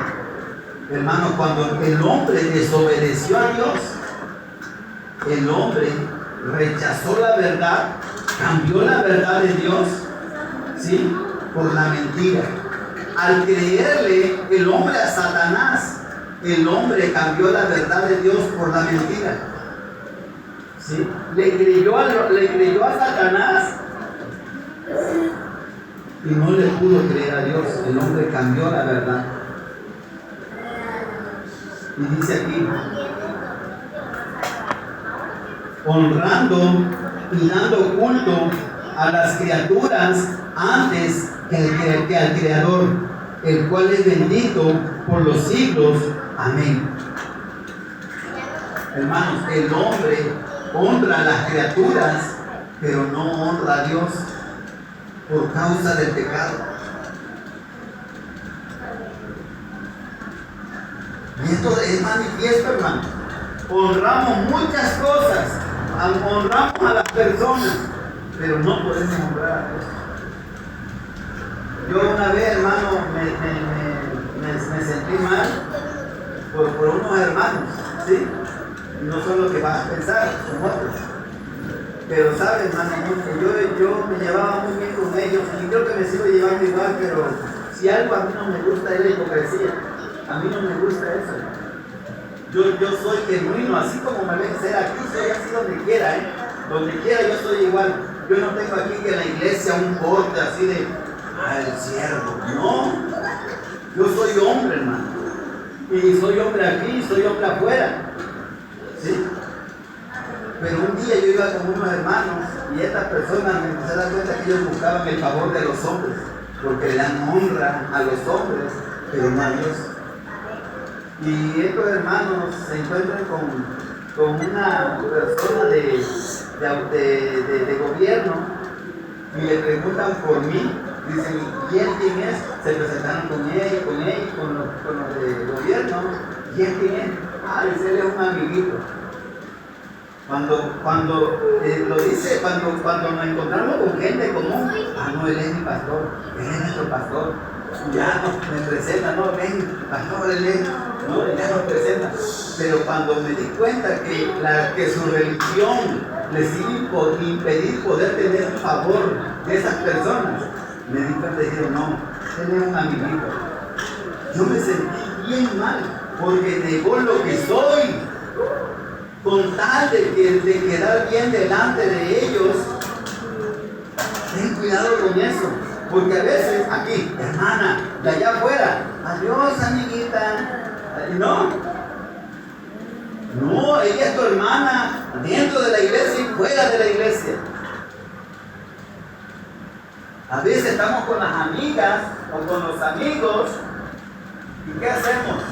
Hermano, cuando el hombre desobedeció a Dios, el hombre rechazó la verdad, cambió la verdad de Dios, ¿sí? Por la mentira. Al creerle el hombre a Satanás, el hombre cambió la verdad de Dios por la mentira. ¿Sí? Le creyó a Satanás y no le pudo creer a Dios. El hombre cambió la verdad. Y dice aquí, honrando y dando culto a las criaturas antes que al Creador, el cual es bendito por los siglos. Amén. Hermanos, el hombre honra a las criaturas, pero no honra a Dios por causa del pecado. Y esto es manifiesto, hermano. Honramos muchas cosas, honramos a las personas, pero no podemos honrar a Dios. Yo una vez, hermano, me sentí mal por unos hermanos, ¿sí? No son los que vas a pensar, son otros. Pero sabe, hermano, yo me llevaba muy bien con ellos y creo que me sigo llevando igual, pero si algo a mí no me gusta es la hipocresía. A mí no me gusta eso. Yo soy genuino, así como me ven ser aquí, soy así donde quiera, ¿eh? Donde quiera yo soy igual. Yo no tengo aquí que en la iglesia un corte así de, el siervo. No, yo soy hombre, hermano. Y soy hombre aquí, soy hombre afuera. ¿Sí? Pero un día yo iba con unos hermanos y estas personas me empecé a dar cuenta que ellos buscaban el favor de los hombres, porque le dan honra a los hombres, pero no a Dios. Y estos hermanos se encuentran con una persona de gobierno y le preguntan por mí. Dicen, ¿quién es? Se presentaron con los de gobierno. ¿Quién es? Dice, él es un amiguito. Cuando lo dice, cuando nos encontramos con gente común, no, él es mi pastor, él es nuestro pastor. Ya me presenta, no, ven, pastor, él es, no, ya nos presenta. Pero cuando me di cuenta que su religión les iba a impedir poder tener el favor de esas personas, me di cuenta y dije, no, él es un amiguito. Yo me sentí bien mal, porque negó lo que soy, con tal de quedar bien delante de ellos. Ten cuidado con eso, porque a veces aquí, hermana, de allá afuera, adiós amiguita, no, ella es tu hermana dentro de la iglesia y fuera de la iglesia. A veces estamos con las amigas o con los amigos y ¿qué hacemos?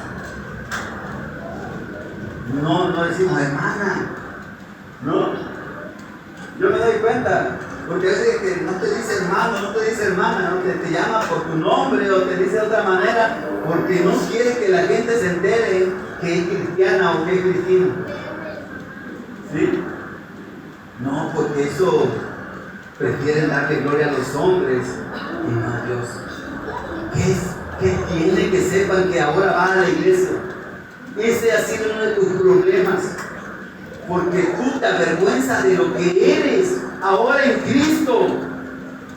No decimos hermana, no. Yo me doy cuenta, porque a veces que no te dice hermano, no te dice hermana, no te llama por tu nombre o te dice de otra manera, porque no quiere que la gente se entere que es cristiana o que es cristiano. ¿Sí? No, porque eso prefieren darle gloria a los hombres y no a Dios. ¿Qué tiene que sepan que ahora van a la iglesia? Ese ha sido uno de tus problemas, porque tú te avergüenzas de lo que eres ahora en Cristo,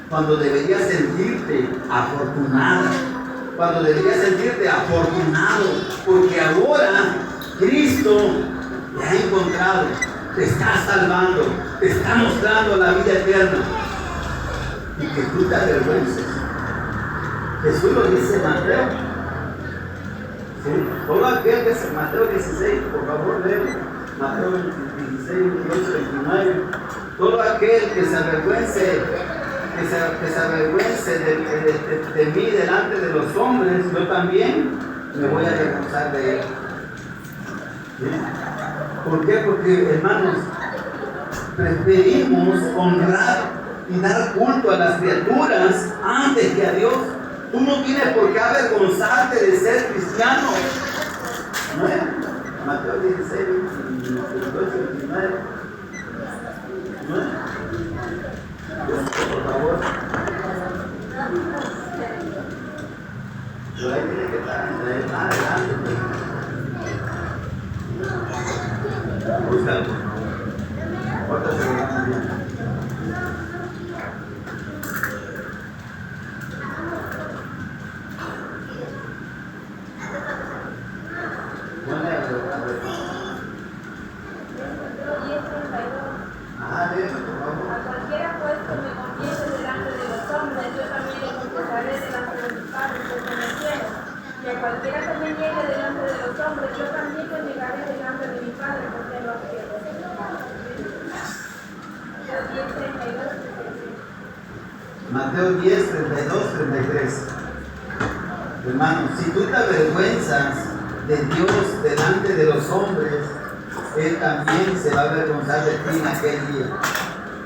cuando deberías sentirte afortunada, porque ahora Cristo te ha encontrado, te está salvando, te está mostrando la vida eterna, y que tú te avergüences. Jesús lo dice en Mateo. ¿Sí? Todo aquel que se, Mateo 16, por favor, lee Mateo 16, 28, 29. Todo aquel que se avergüence, de mí delante de los hombres, yo también me voy a avergonzar de él. ¿Sí? ¿Por qué? Porque, hermanos, preferimos honrar y dar culto a las criaturas antes que a Dios. Tú no tienes por qué avergonzarte de ser cristiano. ¿No es? Mateo 16, 28, 29. ¿No es? Por favor. Pero ahí tiene que estar adelante. Búscalo. Ahorita se lo damos bien. Cualquiera que me niegue delante de los hombres, yo también me negaré delante de mi Padre, porque lo quiero. Mateo 10, 32, 33. Hermanos, si tú te avergüenzas de Dios delante de los hombres, Él también se va a avergonzar de ti en aquel día.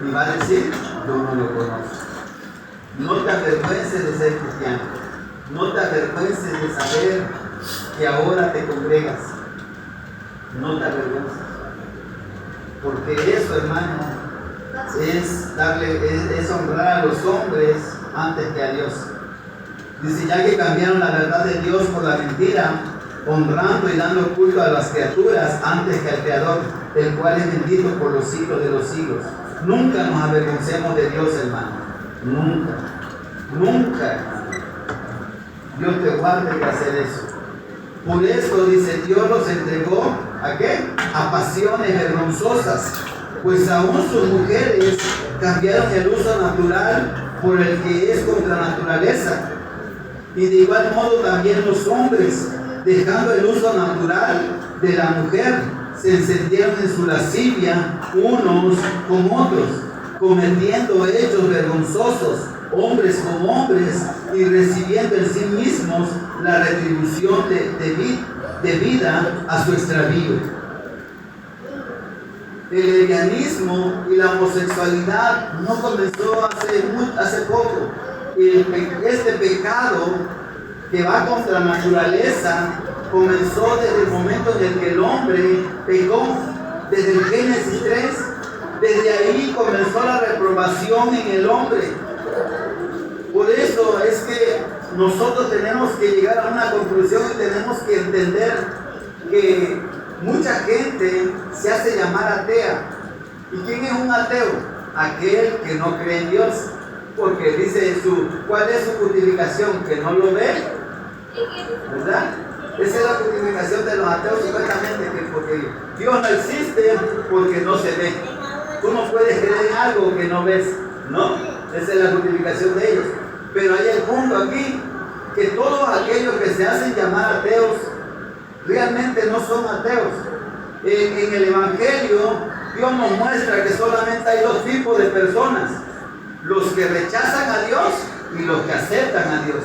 Y va a decir, yo no lo conozco. No te avergüences de ser cristiano. No te avergüences de saber que ahora te congregas. No te avergüences. Porque eso, hermano, es honrar a los hombres antes que a Dios. Dice, ya que cambiaron la verdad de Dios por la mentira, honrando y dando culto a las criaturas antes que al Creador, el cual es bendito por los siglos de los siglos. Nunca nos avergoncemos de Dios, hermano. Nunca. Nunca, hermano. Dios te guarde de hacer eso. Por eso, dice, Dios los entregó, ¿a qué? A pasiones vergonzosas. Pues aún sus mujeres cambiaron el uso natural por el que es contra naturaleza. Y de igual modo también los hombres, dejando el uso natural de la mujer, se encendieron en su lascivia unos con otros, cometiendo hechos vergonzosos, hombres con hombres, y recibiendo en sí mismos la retribución de vida a su extravío. El lesbianismo y la homosexualidad no comenzó hace poco. Este pecado que va contra la naturaleza comenzó desde el momento en el que el hombre pecó, desde el Génesis 3. Desde ahí comenzó la reprobación en el hombre. Por eso es que nosotros tenemos que llegar a una conclusión y tenemos que entender que mucha gente se hace llamar atea. ¿Y quién es un ateo? Aquel que no cree en Dios. Porque dice ¿cuál es su justificación? Que no lo ve, ¿verdad? Esa es la justificación de los ateos, supuestamente, que porque Dios no existe, porque no se ve. Tú no puedes creer en algo que no ves, ¿no? Esa es la justificación de ellos. Pero hay el punto aquí, que todos aquellos que se hacen llamar ateos, realmente no son ateos. En el Evangelio, Dios nos muestra que solamente hay dos tipos de personas: los que rechazan a Dios y los que aceptan a Dios.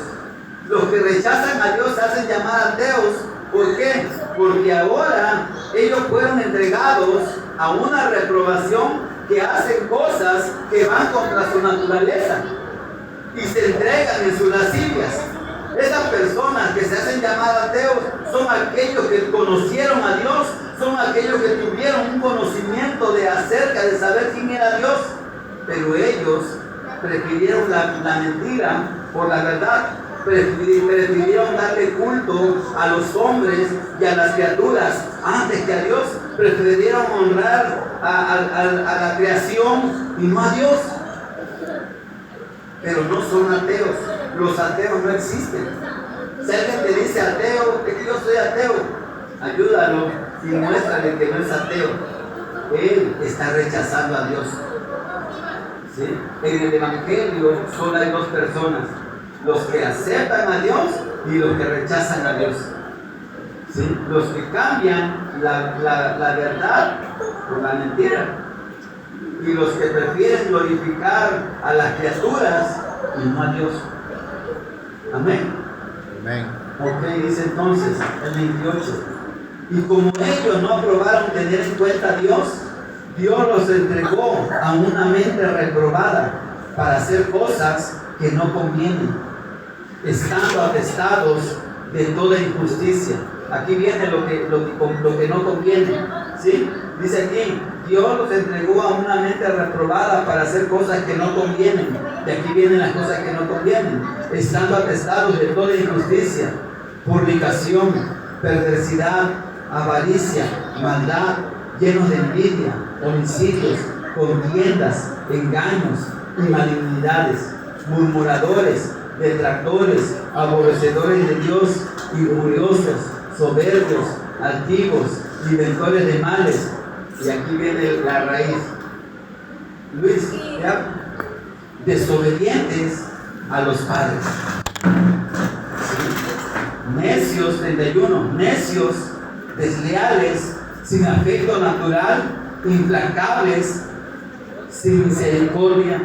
Los que rechazan a Dios se hacen llamar ateos. ¿Por qué? Porque ahora ellos fueron entregados a una reprobación, que hacen cosas que van contra su naturaleza y se entregan en sus lascivias. Esas personas que se hacen llamar ateos son aquellos que conocieron a Dios, son aquellos que tuvieron un conocimiento acerca de saber quién era Dios, pero ellos prefirieron la mentira por la verdad, prefirieron darle culto a los hombres y a las criaturas antes que a Dios, prefirieron honrar a la creación y no a Dios. Pero no son ateos, los ateos no existen. Si alguien te dice ateo, que yo soy ateo, ayúdalo y muéstrale que no es ateo. Él está rechazando a Dios. ¿Sí? En el Evangelio solo hay dos personas: los que aceptan a Dios y los que rechazan a Dios. ¿Sí? Los que cambian la verdad por la mentira, y los que prefieren glorificar a las criaturas y no a Dios. Amén. Amén. Ok, dice entonces el 28: y como ellos no aprobaron tener en cuenta a Dios, Dios los entregó a una mente reprobada para hacer cosas que no convienen, estando atestados de toda injusticia. Aquí viene lo que no conviene, ¿sí? Dice aquí, Dios los entregó a una mente reprobada para hacer cosas que no convienen. De aquí vienen las cosas que no convienen: estando atestados de toda injusticia, fornicación, perversidad, avaricia, maldad, llenos de envidia, homicidios, contiendas, engaños y malignidades, murmuradores, detractores, aborrecedores de Dios, injuriosos, soberbios, altivos, inventores de males. Y aquí viene la raíz. Luis, ¿ya? Desobedientes a los padres. ¿Sí? Necios, 31, necios, desleales, sin afecto natural, implacables, sin misericordia,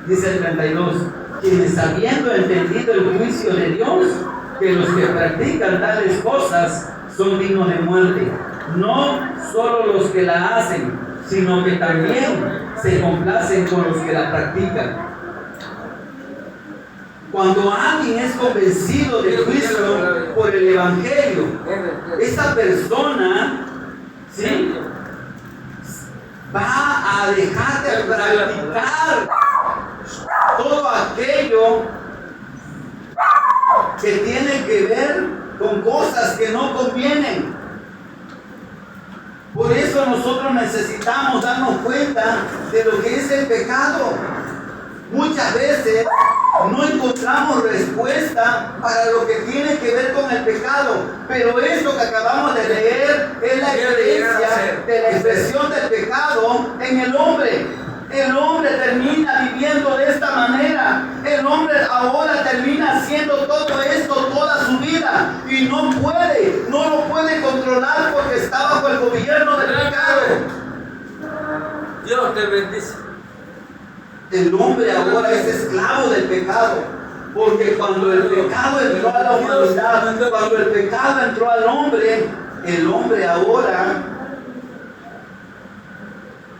Dice el 32, quienes habiendo entendido el juicio de Dios, que los que practican tales cosas son dignos de muerte, no solo los que la hacen, sino que también se complacen con los que la practican. Cuando alguien es convencido del juicio por el Evangelio, esa persona, ¿sí?, va a dejar de practicar todo aquello que tiene que ver con cosas que no convienen. Por eso nosotros necesitamos darnos cuenta de lo que es el pecado. Muchas veces no encontramos respuesta para lo que tiene que ver con el pecado, pero esto que acabamos de leer es la evidencia de la expresión del pecado en el hombre. El hombre termina viviendo de esta manera. El hombre ahora termina haciendo todo esto toda su vida y no lo puede controlar porque está bajo el gobierno del pecado. Dios te bendice. El hombre ahora es esclavo del pecado, porque cuando el pecado entró a la humanidad, cuando el pecado entró al hombre, el hombre ahora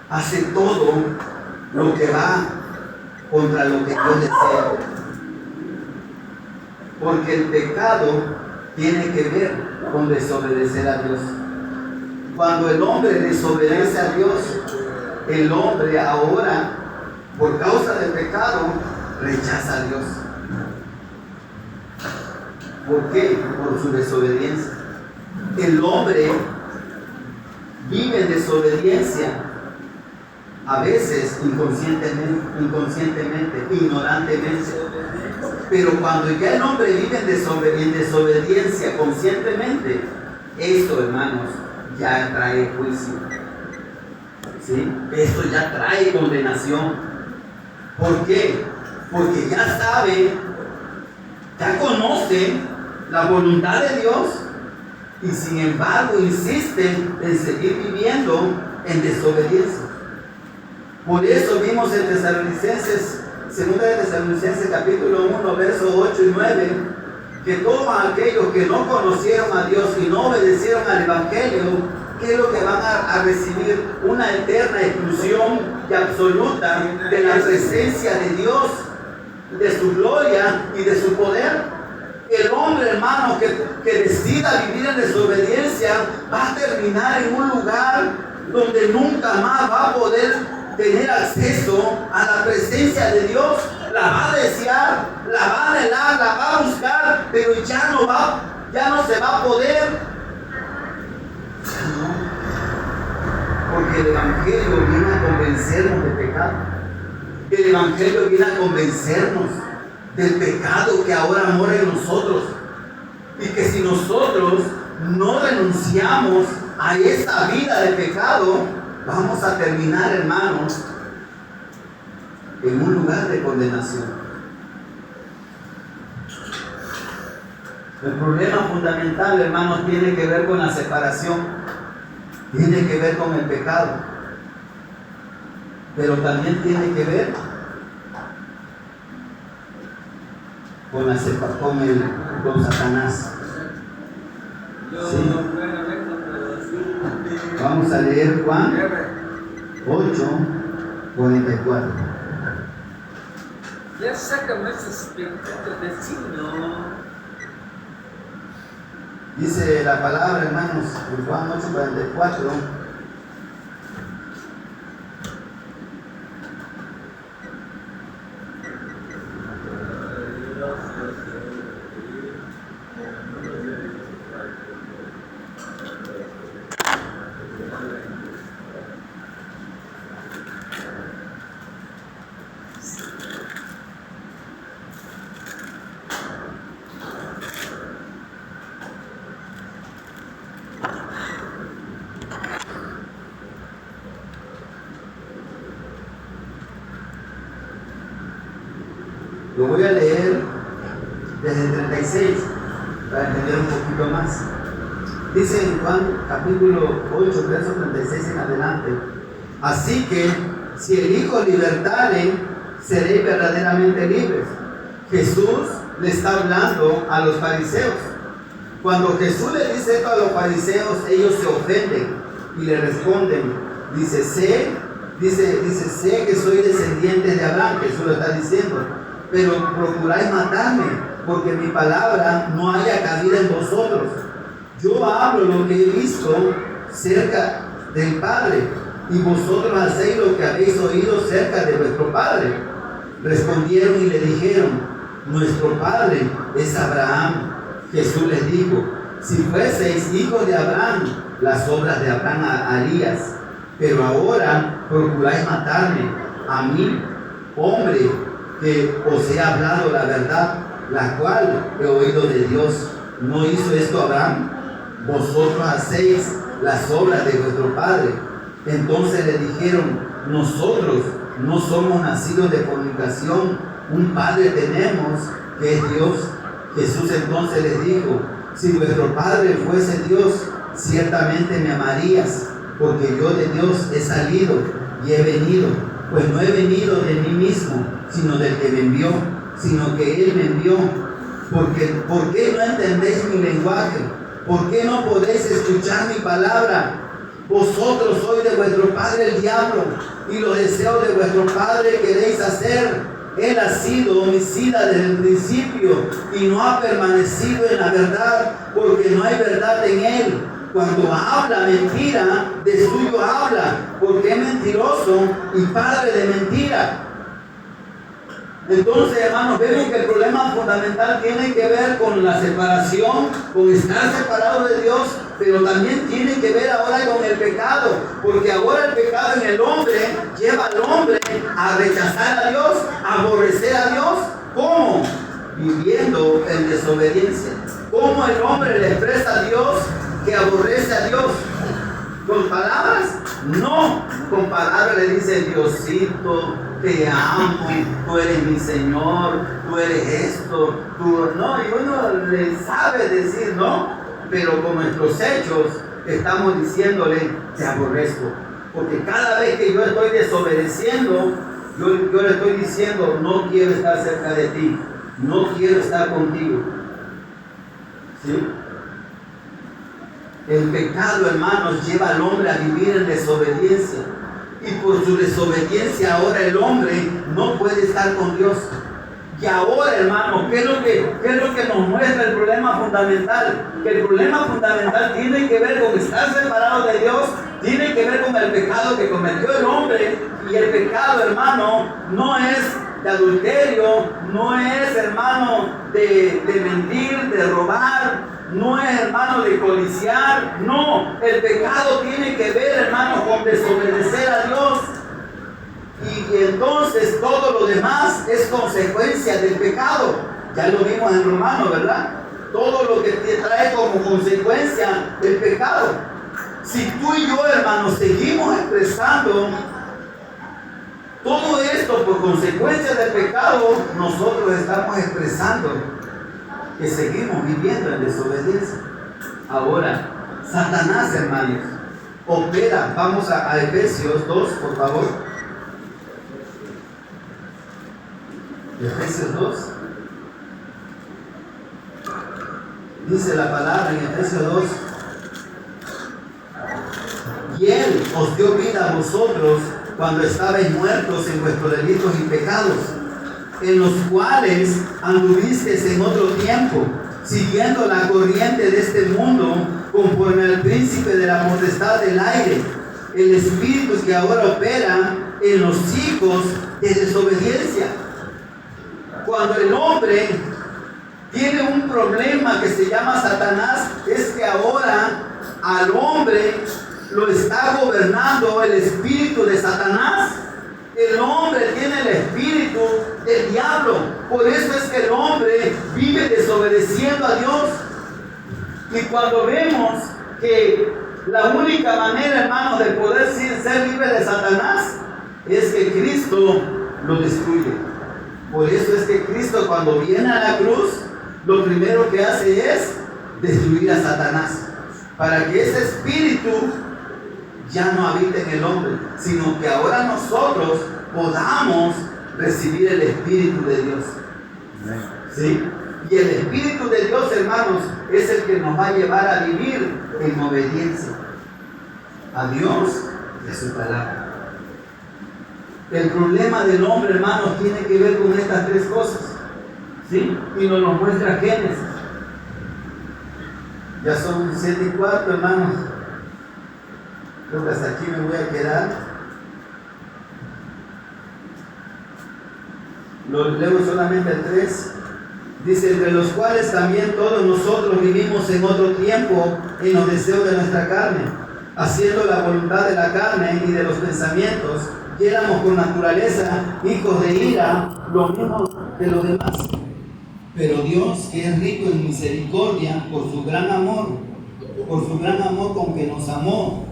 hace todo lo que va contra lo que Dios desea. Porque el pecado tiene que ver con desobedecer a Dios. Cuando el hombre desobedece a Dios, el hombre ahora, por causa del pecado, rechaza a Dios. ¿Por qué? Por su desobediencia. El hombre vive en desobediencia, a veces inconscientemente, ignorantemente. Pero cuando ya el hombre vive en desobediencia conscientemente, esto, hermanos, ya trae juicio. ¿Sí? Esto ya trae condenación. ¿Por qué? Porque ya sabe, ya conoce la voluntad de Dios y sin embargo insiste en seguir viviendo en desobediencia. Por eso vimos en Tesalonicenses, 2 de Tesalonicenses capítulo 1, versos 8 y 9, que todos aquellos que no conocieron a Dios y no obedecieron al Evangelio, ¿qué es lo que van a recibir? Una eterna exclusión y absoluta de la presencia de Dios, de su gloria y de su poder. El hombre, hermano, que decida vivir en desobediencia, va a terminar en un lugar donde nunca más va a poder tener acceso a la presencia de Dios. La va a desear, la va a anhelar, la va a buscar, pero ya no se va a poder. Porque el Evangelio viene a convencernos del pecado. El Evangelio viene a convencernos del pecado que ahora mora en nosotros. Y que si nosotros no renunciamos a esta vida de pecado, vamos a terminar, hermanos, en un lugar de condenación. El problema fundamental, hermanos, tiene que ver con la separación, tiene que ver con el pecado, pero también tiene que ver con Satanás. ¿Sí? Vamos a leer Juan 8:44. Ya sácame esos pecados vecinos. Dice la palabra, hermanos, en Juan 8:44. Lo voy a leer desde el 36 para entender un poquito más. Dice en Juan capítulo 8, verso 36 en adelante: así que si el Hijo libertare, seréis verdaderamente libres. Jesús le está hablando a los fariseos. Cuando Jesús le dice esto a los fariseos, ellos se ofenden y le responden. Dice, sé que soy descendiente de Abraham. Jesús lo está diciendo. Pero procuráis matarme, porque mi palabra no haya cabida en vosotros. Yo hablo lo que he visto cerca del Padre, y vosotros hacéis lo que habéis oído cerca de vuestro Padre. Respondieron y le dijeron, nuestro Padre es Abraham. Jesús les dijo, si fueseis hijos de Abraham, las obras de Abraham harías, pero ahora procuráis matarme, a mí, hombre, que os he hablado la verdad, la cual he oído de Dios. ¿No hizo esto Abraham? Vosotros hacéis las obras de vuestro padre. Entonces le dijeron, nosotros no somos nacidos de fornicación, un padre tenemos que es Dios. Jesús entonces les dijo, si vuestro padre fuese Dios, ciertamente me amarías, porque yo de Dios he salido y he venido, pues no he venido de mí mismo, sino del que me envió, sino que Él me envió. ¿Por qué no entendéis mi lenguaje? ¿Por qué no podéis escuchar mi palabra? Vosotros sois de vuestro padre el diablo, y los deseos de vuestro padre queréis hacer. Él ha sido homicida desde el principio y no ha permanecido en la verdad, porque no hay verdad en él. Cuando habla mentira, de suyo habla, porque es mentiroso y padre de mentira. Entonces, hermanos, vemos que el problema fundamental tiene que ver con la separación, con estar separado de Dios, pero también tiene que ver ahora con el pecado, porque ahora el pecado en el hombre lleva al hombre a rechazar a Dios, a aborrecer a Dios. ¿Cómo? Viviendo en desobediencia. ¿Cómo el hombre le expresa a Dios que aborrece a Dios? ¿Con palabras? No, con palabras le dice, Diosito, te amo, tú eres mi Señor, tú eres esto, tú no, y uno le sabe decir, ¿no? Pero con nuestros hechos estamos diciéndole, te aborrezco, porque cada vez que yo estoy desobedeciendo, yo le estoy diciendo, no quiero estar cerca de ti, no quiero estar contigo. ¿Sí? El pecado, hermanos, lleva al hombre a vivir en desobediencia. Y por su desobediencia ahora el hombre no puede estar con Dios. Y ahora, hermanos, ¿qué es lo que nos muestra el problema fundamental? Que el problema fundamental tiene que ver con estar separado de Dios, tiene que ver con el pecado que cometió el hombre. Y el pecado, hermano, no es de adulterio, no es, hermano, de mentir, de robar, no es, hermano, de codiciar. No, el pecado tiene que ver, hermano, con desobedecer a Dios. Y entonces todo lo demás es consecuencia del pecado. Ya lo vimos en Romanos, ¿verdad? Todo lo que te trae como consecuencia el pecado. Si tú y yo, hermano, seguimos expresando todo esto por consecuencia del pecado, nosotros estamos expresando que seguimos viviendo en desobediencia. Ahora, Satanás, hermanos, opera. Vamos a Efesios 2, por favor. Efesios 2. Dice la palabra en Efesios 2. Y Él os dio vida a vosotros cuando estabais muertos en vuestros delitos y pecados, en los cuales anduvisteis en otro tiempo, siguiendo la corriente de este mundo, conforme al príncipe de la potestad del aire, el espíritu que ahora opera en los hijos de desobediencia. Cuando el hombre tiene un problema que se llama Satanás, es que ahora al hombre lo está gobernando el espíritu de Satanás. El hombre tiene el espíritu del diablo. Por eso es que el hombre vive desobedeciendo a Dios. Y cuando vemos que la única manera, hermanos, de poder ser libre de Satanás es que Cristo lo destruye. Por eso es que Cristo, cuando viene a la cruz, lo primero que hace es destruir a Satanás, para que ese espíritu ya no habite en el hombre, sino que ahora nosotros podamos recibir el Espíritu de Dios. ¿Sí? Y el Espíritu de Dios, hermanos, es el que nos va a llevar a vivir en obediencia a Dios y a su palabra. El problema del hombre, hermanos, tiene que ver con estas tres cosas. ¿Sí? Y nos lo muestra Génesis. Ya son 7:04, hermanos. Creo que hasta aquí me voy a quedar. Lo leo solamente el 3. Dice, entre los cuales también todos nosotros vivimos en otro tiempo en los deseos de nuestra carne, haciendo la voluntad de la carne y de los pensamientos, y éramos por naturaleza hijos de ira, lo mismo de los demás. Pero Dios, que es rico en misericordia, por su gran amor con que nos amó,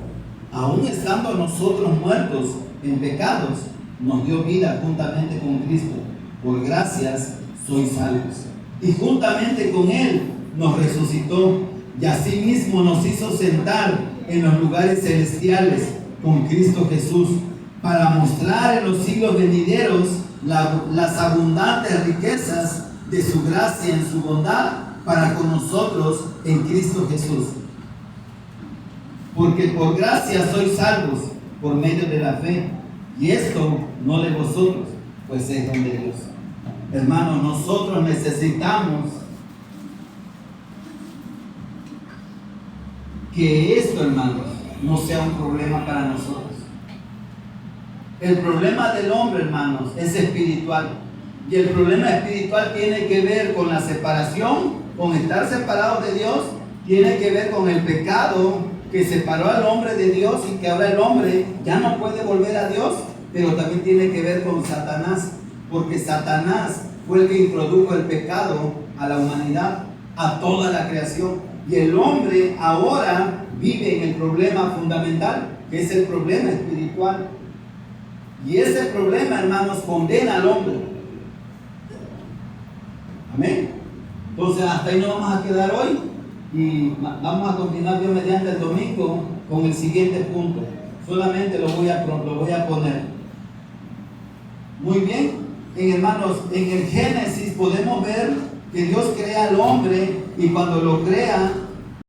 aun estando nosotros muertos en pecados, nos dio vida juntamente con Cristo. Por gracias sois salvos. Y juntamente con Él nos resucitó, y asimismo nos hizo sentar en los lugares celestiales con Cristo Jesús, para mostrar en los siglos venideros las abundantes riquezas de su gracia en su bondad para con nosotros en Cristo Jesús. Porque por gracia sois salvos por medio de la fe, y esto no de vosotros, pues es don de Dios. Hermanos, nosotros necesitamos que esto, hermanos, no sea un problema para nosotros. El problema del hombre, hermanos, es espiritual. Y el problema espiritual tiene que ver con la separación, con estar separados de Dios, tiene que ver con el pecado que separó al hombre de Dios y que ahora el hombre ya no puede volver a Dios, pero también tiene que ver con Satanás, porque Satanás fue el que introdujo el pecado a la humanidad, a toda la creación. Y el hombre ahora vive en el problema fundamental, que es el problema espiritual. Y ese problema, hermanos, condena al hombre. Amén. Entonces hasta ahí nos vamos a quedar hoy y vamos a continuar Dios mediante el domingo con el siguiente punto. Solamente lo voy a poner. Muy bien, hermanos, en el Génesis podemos ver que Dios crea al hombre y cuando lo crea